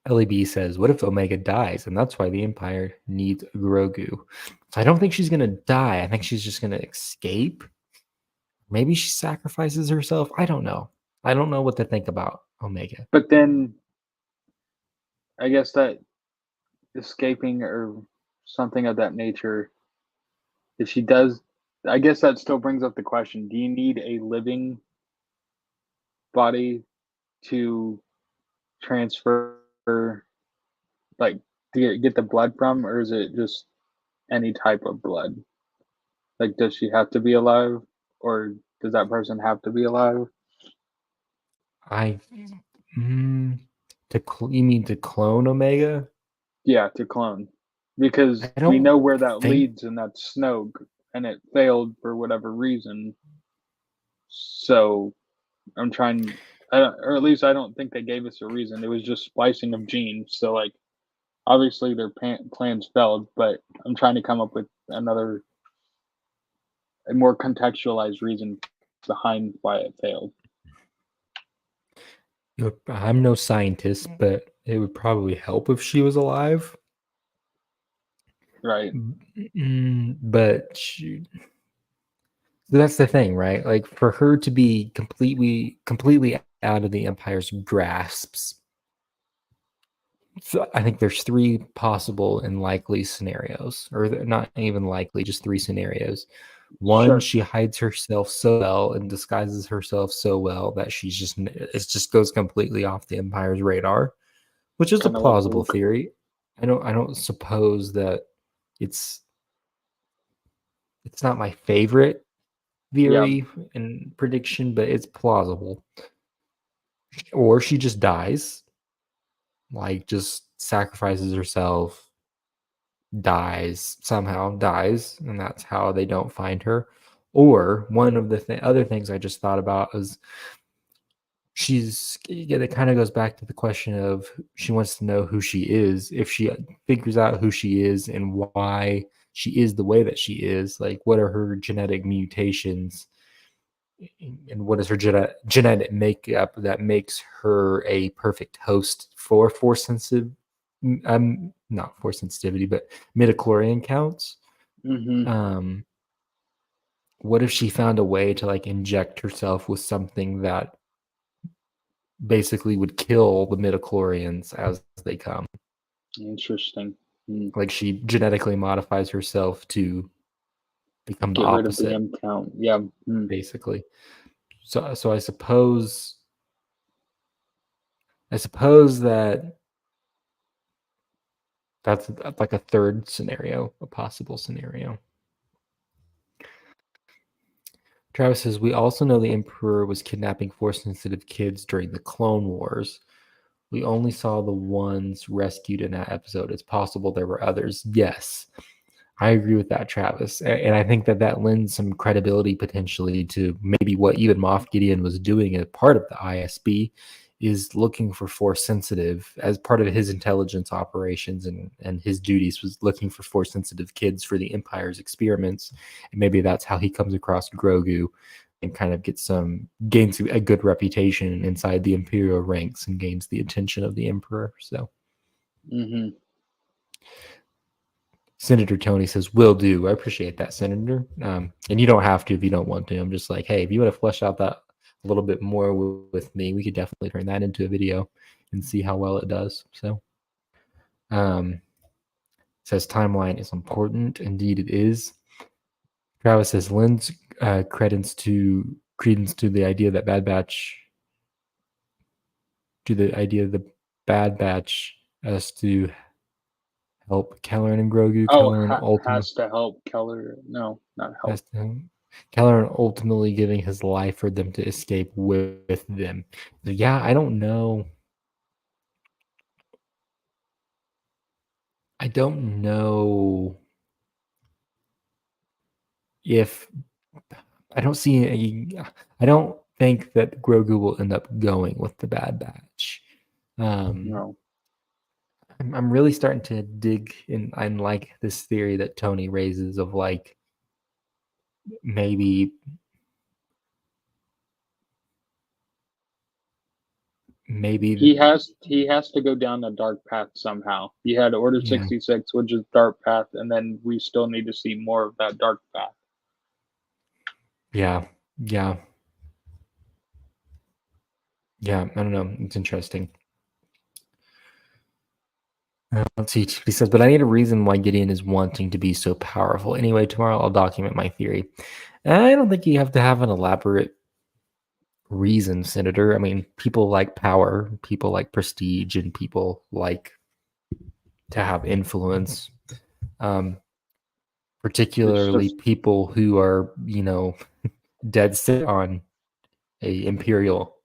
LEB says, what if Omega dies? And that's why the Empire needs Grogu. So I don't think she's going to die. I think she's just going to escape. Maybe she sacrifices herself. I don't know. I don't know what to think about Omega. But then I guess that escaping or something of that nature, if she does, I guess that still brings up the question, do you need a living body to transfer like to get the blood from, or is it just any type of blood? Like, does she have to be alive, or does that person have to be alive? I mm, you mean to clone Omega? Yeah, to clone, because I we don't know where that think leads, and that's Snoke, and it failed for whatever reason. So I'm trying, or at least I don't think they gave us a reason. It was just splicing of genes. So like, obviously their plans failed, but I'm trying to come up with a more contextualized reason behind why it failed. I'm no scientist, but it would probably help if she was alive. Right. But that's the thing, right? Like for her to be completely out of the Empire's grasps. So I think there's three possible and likely scenarios, or not even likely, just three scenarios. One, Sure. she hides herself so well and disguises herself so well that she's just it just goes completely off the Empire's radar, which is a Kind of like plausible Luke. theory. I don't suppose that it's it's not my favorite Yeah. theory and prediction, but it's plausible. Or she just dies, like just sacrifices herself, somehow dies, and that's how they don't find her. Or one of the other things I just thought about is it kind of goes back to the question of she wants to know who she is. If she figures out who she is and why she is the way that she is, like what are her genetic mutations and what is her genetic makeup that makes her a perfect host for force sensitive, not force sensitivity, but midichlorian counts. Hmm. What if she found a way to like inject herself with something that basically would kill the midichlorians as they come? Interesting. Mm. Like she genetically modifies herself to become the Get rid of the opposite, M count. Yeah. Mm. basically. So I suppose that that's like a third scenario, a possible scenario. Travis says, we also know the Emperor was kidnapping Force-sensitive kids during the Clone Wars. We only saw the ones rescued in that episode. It's possible there were others. Yes, I agree with that, Travis. And I think that lends some credibility potentially to maybe what even Moff Gideon was doing as part of the ISB, is looking for force sensitive as part of his intelligence operations, and his duties was looking for force sensitive kids for the Empire's experiments. And maybe that's how he comes across Grogu and kind of gains a good reputation inside the Imperial ranks and gains the attention of the Emperor. So Hmm. Senator Tony says, will do. I appreciate that, Senator. And you don't have to if you don't want to. I'm just like, hey, if you want to flesh out that a little bit more with me, we could definitely turn that into a video and see how well it does. So, says timeline is important. Indeed, it is. Travis says, lends credence to the idea that the Bad Batch as to help Kelleran and Grogu. Oh, Kelleran ultimately has to help Keller. No, not help. has to Kelleran ultimately giving his life for them to escape with them. So, yeah, I don't know. I don't know if I don't see I don't think that Grogu will end up going with the Bad Batch. No. I'm really starting to dig in. I like this theory that Tony raises of like maybe He has to go down the dark path somehow. He had Order yeah 66, which is dark path, and then we still need to see more of that dark path. yeah yeah yeah. I don't know. It's interesting. Let's see. He says, but I need a reason why Gideon is wanting to be so powerful. Anyway, tomorrow I'll document my theory. I don't think you have to have an elaborate reason, Senator. I mean, people like power, people like prestige, and people like to have influence, particularly people who are, dead set on a imperial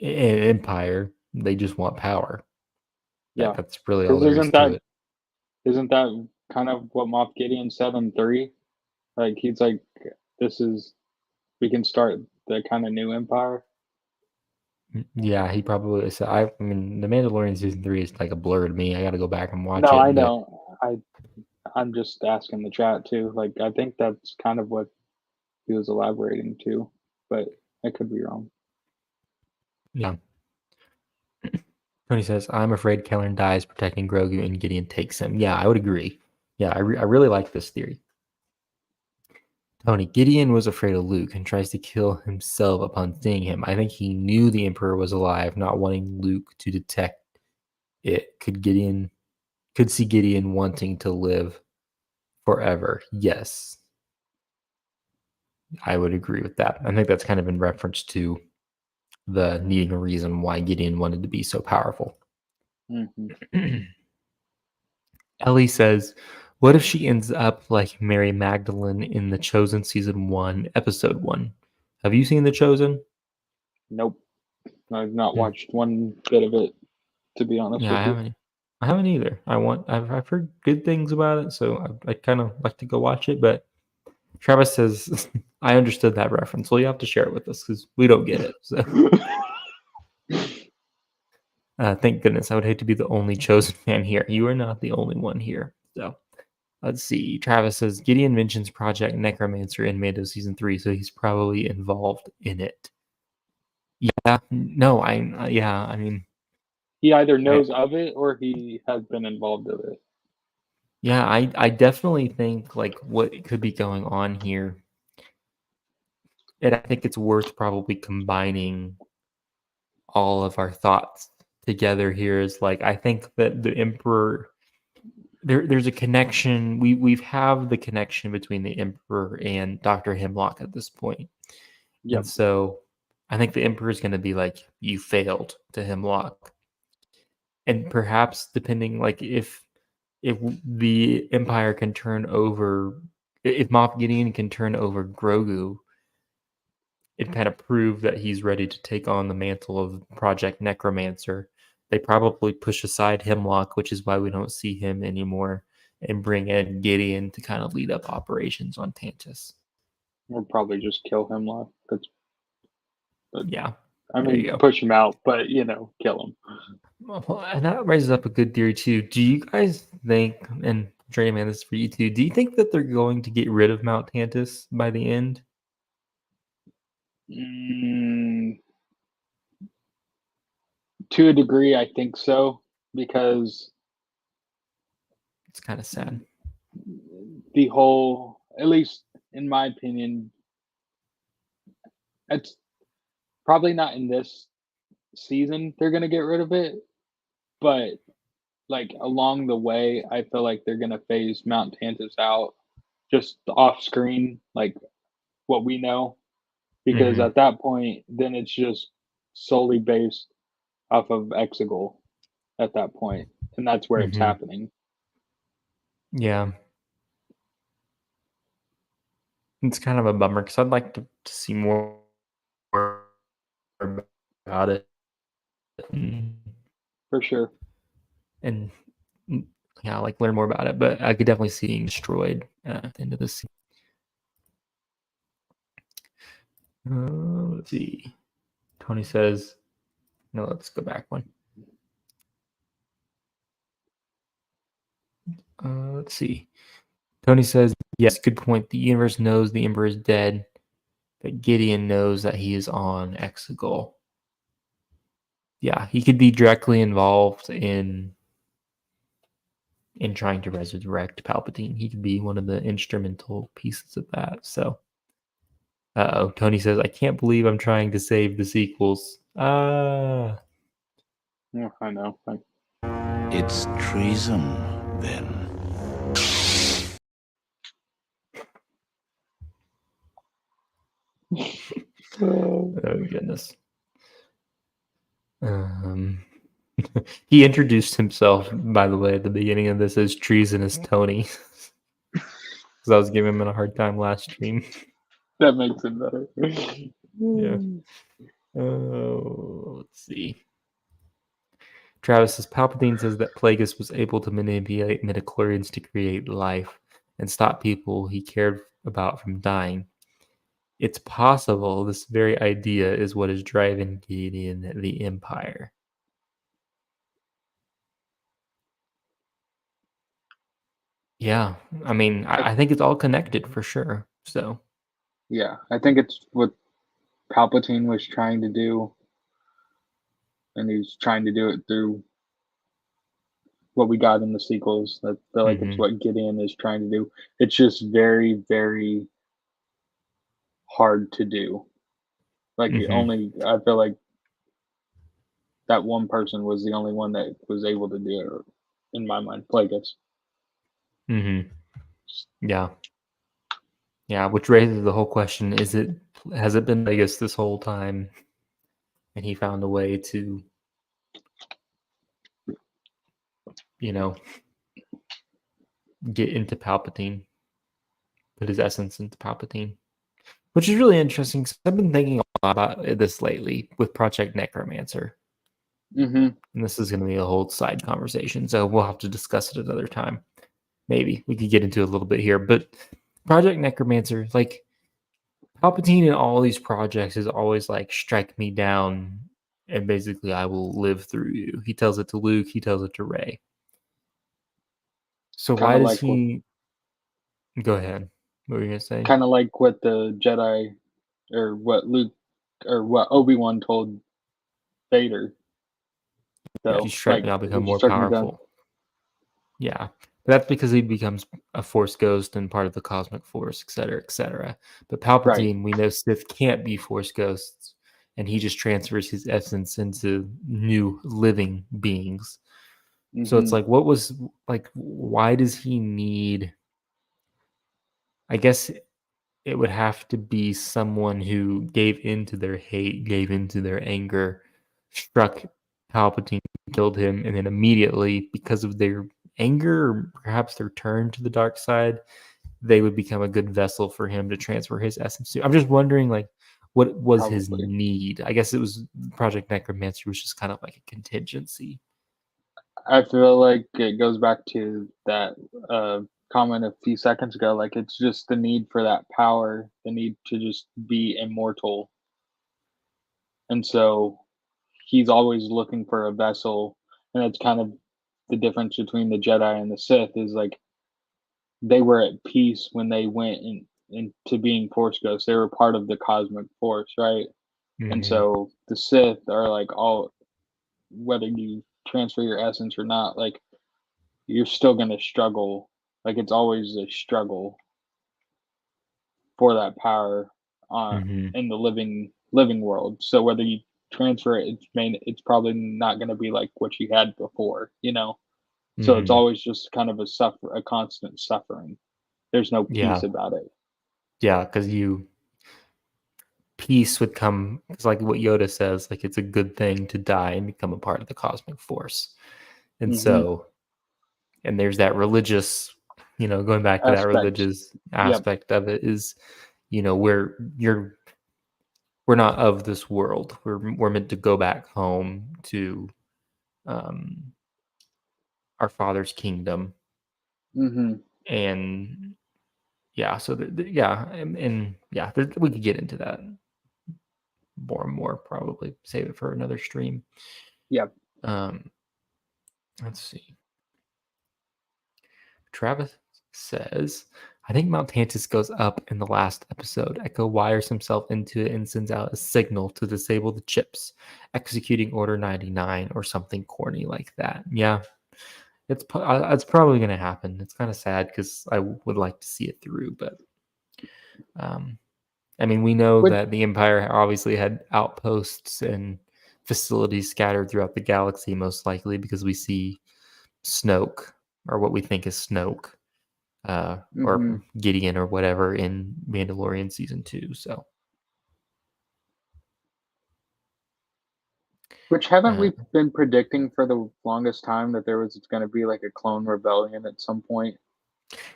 empire. They just want power. Yeah, That's really all because there is to it. isn't that kind of what Moff Gideon said in 3? Like he's like, we can start the kind of new empire. Yeah, he probably said. I mean, The Mandalorian season 3 is like a blur to me. I got to go back and watch No, it. I But know. I'm just asking the chat too. Like I think that's kind of what he was elaborating to, but I could be wrong. yeah. Tony says, "I'm afraid Kelleran dies protecting Grogu, and Gideon takes him." Yeah, I would agree. Yeah, I really like this theory. Tony, Gideon was afraid of Luke and tries to kill himself upon seeing him. I think he knew the Emperor was alive, not wanting Luke to detect it. Could see Gideon wanting to live forever. Yes, I would agree with that. I think that's kind of in reference to the needing a reason why Gideon wanted to be so powerful. Mm-hmm. Ellie says, "What if she ends up like Mary Magdalene in The Chosen season 1, episode 1? Have you seen The Chosen?" Nope, I've not watched one bit of it, to be honest Yeah, with I you. haven't. I haven't either. I've heard good things about it, so I kind of like to go watch it. But Travis says, "I understood that reference." Well, you have to share it with us because we don't get it. So, thank goodness. I would hate to be the only chosen fan here. You are not the only one here. So, let's see. Travis says Gideon mentions Project Necromancer in Mando season 3, so he's probably involved in it. Yeah. No. Yeah. I mean. He either knows of it or he has been involved with it. Yeah, I definitely think like what could be going on here, and I think it's worth probably combining all of our thoughts together here. Is like I think that the Emperor there's a connection. We've have the connection between the Emperor and Dr. Hemlock at this point. Yep. And so I think the Emperor is going to be like, "You failed" to Hemlock. And perhaps depending like if the Empire can turn over, if Moff Gideon can turn over Grogu, it kind of prove that he's ready to take on the mantle of Project Necromancer. They probably push aside Hemlock, which is why we don't see him anymore, and bring in Gideon to kind of lead up operations on Tantus. Or probably just kill Hemlock. Yeah. I There you mean, go. push him out, but kill him. Well, and that raises up a good theory too. Do you guys think, and Dre, man, this is for you too, do you think that they're going to get rid of Mount Tantus by the end? To a degree, I think so, because It's kind of sad. the whole, at least in my opinion, it's probably not in this season they're going to get rid of it, but like along the way, I feel like they're going to phase Mount Tantus out just off screen, like what we know, because at that point, then it's just solely based off of Exegol at that point, and that's where it's happening. Yeah. It's kind of a bummer because I'd like to see more about it. For sure. And yeah, like learn more about it, but I could definitely see being destroyed at the end of this. Let's see. Tony says, no, let's go back one. Let's see. Tony says, yes, good point. The universe knows the Emperor is dead, but Gideon knows that he is on Exegol. Yeah, he could be directly involved in trying to resurrect Palpatine. He could be one of the instrumental pieces of that. So, Tony says, I can't believe I'm trying to save the sequels. Yeah, I know. It's treason, then. Oh goodness. He introduced himself, by the way, at the beginning of this as Treasonous Tony. Because I was giving him a hard time last stream. That makes it better. Yeah. Let's see. Travis says Palpatine says that Plagueis was able to manipulate midichlorians to create life and stop people he cared about from dying. It's possible this very idea is what is driving Gideon the Empire. Yeah, I mean, I think it's all connected for sure. So, Yeah, I think it's what Palpatine was trying to do, and he's trying to do it through what we got in the sequels. I feel like it's what Gideon is trying to do. It's just very, very hard to do. Like I feel like that one person was the only one that was able to do it, in my mind, Plagueis. Yeah. Yeah, which raises the whole question, has it been Plagueis this whole time and he found a way to, get into Palpatine, put his essence into Palpatine? Which is really interesting because I've been thinking a lot about this lately with Project Necromancer. Mm-hmm. And this is going to be a whole side conversation, so we'll have to discuss it another time. Maybe we could get into it a little bit here. But Project Necromancer, like, Palpatine in all these projects is always like, strike me down, and basically I will live through you. He tells it to Luke, he tells it to Rey. So Kinda why does like he... Go ahead. What were you going to say? kind of like what the Jedi, or what Luke, or what Obi-Wan told Vader. Yeah, So, if you strike me, I'll become more powerful. Yeah. But that's because he becomes a Force ghost and part of the cosmic force, et cetera, et cetera. But Palpatine, we know Sith can't be Force ghosts, and he just transfers his essence into new living beings. So it's like, why does he need... I guess it would have to be someone who gave into their hate, gave into their anger, struck Palpatine, killed him, and then immediately, because of their anger or perhaps their turn to the dark side, they would become a good vessel for him to transfer his essence to. I'm just wondering, like, what was his need? I guess it was Project Necromancer was just kind of like a contingency. I feel like it goes back to that comment a few seconds ago. Like, it's just the need for that power, the need to just be immortal. And so he's always looking for a vessel. And that's kind of the difference between the Jedi and the Sith, is like they were at peace when they went into being Force ghosts. They were part of the cosmic force, right? And so the Sith are like, all, whether you transfer your essence or not, like, you're still going to struggle. Like, it's always a struggle for that power in the living world. So whether you transfer it, it's probably not going to be like what you had before, So it's always just kind of a constant suffering. There's no peace about it. Yeah, because peace would come. It's like what Yoda says, like, it's a good thing to die and become a part of the cosmic force. And so, and there's that religious, going back to that religious aspect of it is, we're not of this world. We're meant to go back home to our Father's kingdom. And yeah, so we could get into that more and more, probably save it for another stream. Yep. Let's see. Travis says, I think Mount Tantus goes up in the last episode. Echo wires himself into it and sends out a signal to disable the chips, executing Order 99 or something corny like that. Yeah, it's probably going to happen. It's kind of sad because I would like to see it through, but I mean, we know that the Empire obviously had outposts and facilities scattered throughout the galaxy, most likely because we see Snoke, or what we think is Snoke, or Gideon or whatever in Mandalorian season 2. So Which haven't we Uh, been predicting for the longest time that there was going to be like a clone rebellion at some point?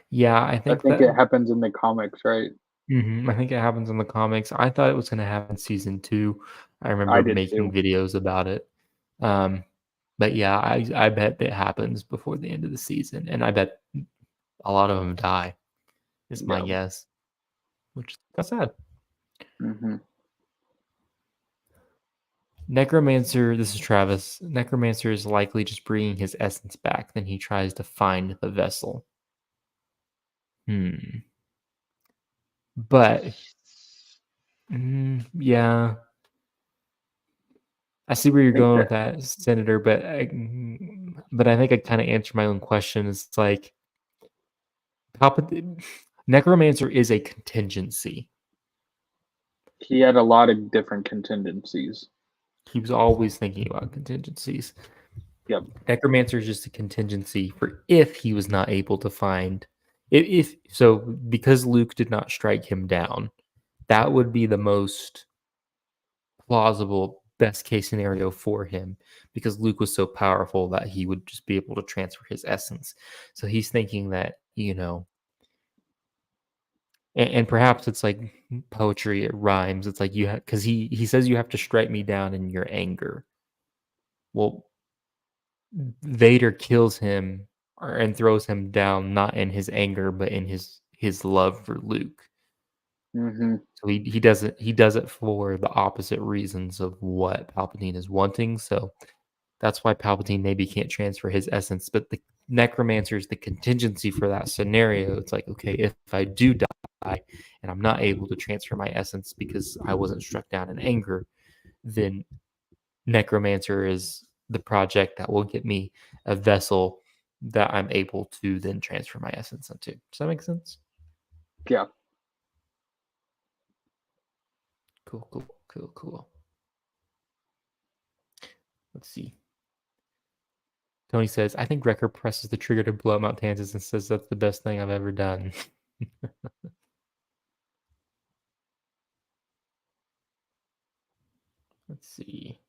yeah, I I think think that it happens in the comics, right? I think it happens in the comics. I thought it was going to happen season 2. I I remember did making too. videos about it. Um, but yeah, I bet it happens before the end of the season, and I bet a lot of them die. Is my Yeah. guess, which is kind of sad. Hmm. Necromancer, this is Travis. Necromancer is likely just bringing his essence back. Then he tries to find the vessel. But yeah, I see where you're I think going with that that, Senator. But I think I kind of answered my own question. It's like Necromancer is a contingency. he had a lot of different contingencies. He was always thinking about contingencies. Yep. Necromancer is just a contingency for if he was not able to find if so because Luke did not strike him down. That would be the most plausible best case scenario for him because Luke was so powerful that he would just be able to transfer his essence. So he's thinking that, and perhaps it's like poetry, it rhymes. It's like you have because he says you have to strike me down in your anger. Well, Vader kills him and throws him down not in his anger but in his love for Luke. Hmm. So he does it for the opposite reasons of what Palpatine is wanting. So that's why Palpatine maybe can't transfer his essence, but the Necromancer is the contingency for that scenario. It's like, okay, if I do die and I'm not able to transfer my essence because I wasn't struck down in anger, then Necromancer is the project that will get me a vessel that I'm able to then transfer my essence into. Does that make sense? Yeah. Cool, cool, cool, cool. Let's see. Tony says, I think Wrecker presses the trigger to blow up Mount Tantus and says that's the best thing I've ever done. Let's see.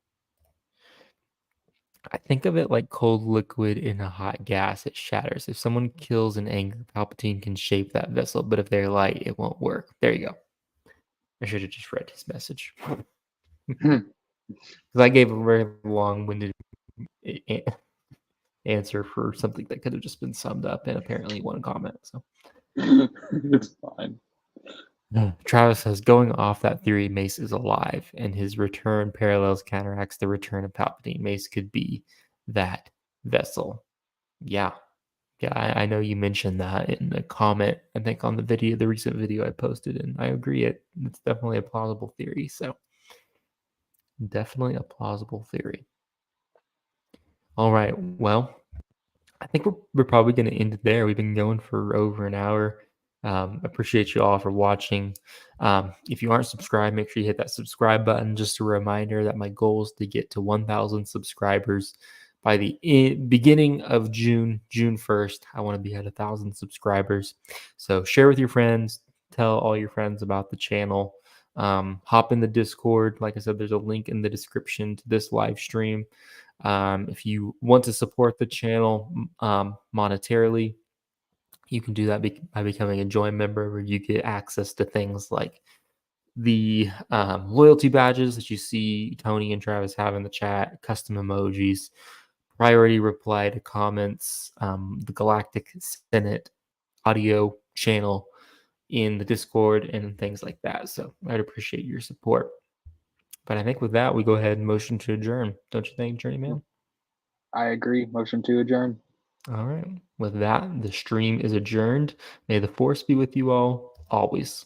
I think of it like cold liquid in a hot gas. It shatters. If someone kills in anger, Palpatine can shape that vessel, but if they're light, it won't work. There you go. I should have just read his message. Because I gave a very long-winded answer for something that could have just been summed up in apparently one comment. So It's fine. Travis says, going off that theory, Mace is alive, and his return parallels counteracts the return of Palpatine. Mace could be that vessel. Yeah. Yeah, I know you mentioned that in the comment, I think on the recent video I posted, and I agree. It's definitely a plausible theory. So definitely a plausible theory. All right. Well, I think we're probably going to end it there. We've been going for over an hour. Appreciate you all for watching. If you aren't subscribed, make sure you hit that subscribe button. Just a reminder that my goal is to get to 1,000 subscribers by the beginning of June 1st. I want to be at 1,000 subscribers. So share with your friends. Tell all your friends about the channel. Hop in the Discord. Like I said, there's a link in the description to this live stream. If you want to support the channel monetarily, you can do that by becoming a join member where you get access to things like the loyalty badges that you see Tony and Travis have in the chat, custom emojis, priority reply to comments, the Galactic Senate audio channel in the Discord, and things like that. So I'd appreciate your support. But I think with that, we go ahead and motion to adjourn. Don't you think, Journeyman? I agree. Motion to adjourn. All right. With that, the stream is adjourned. May the force be with you all always.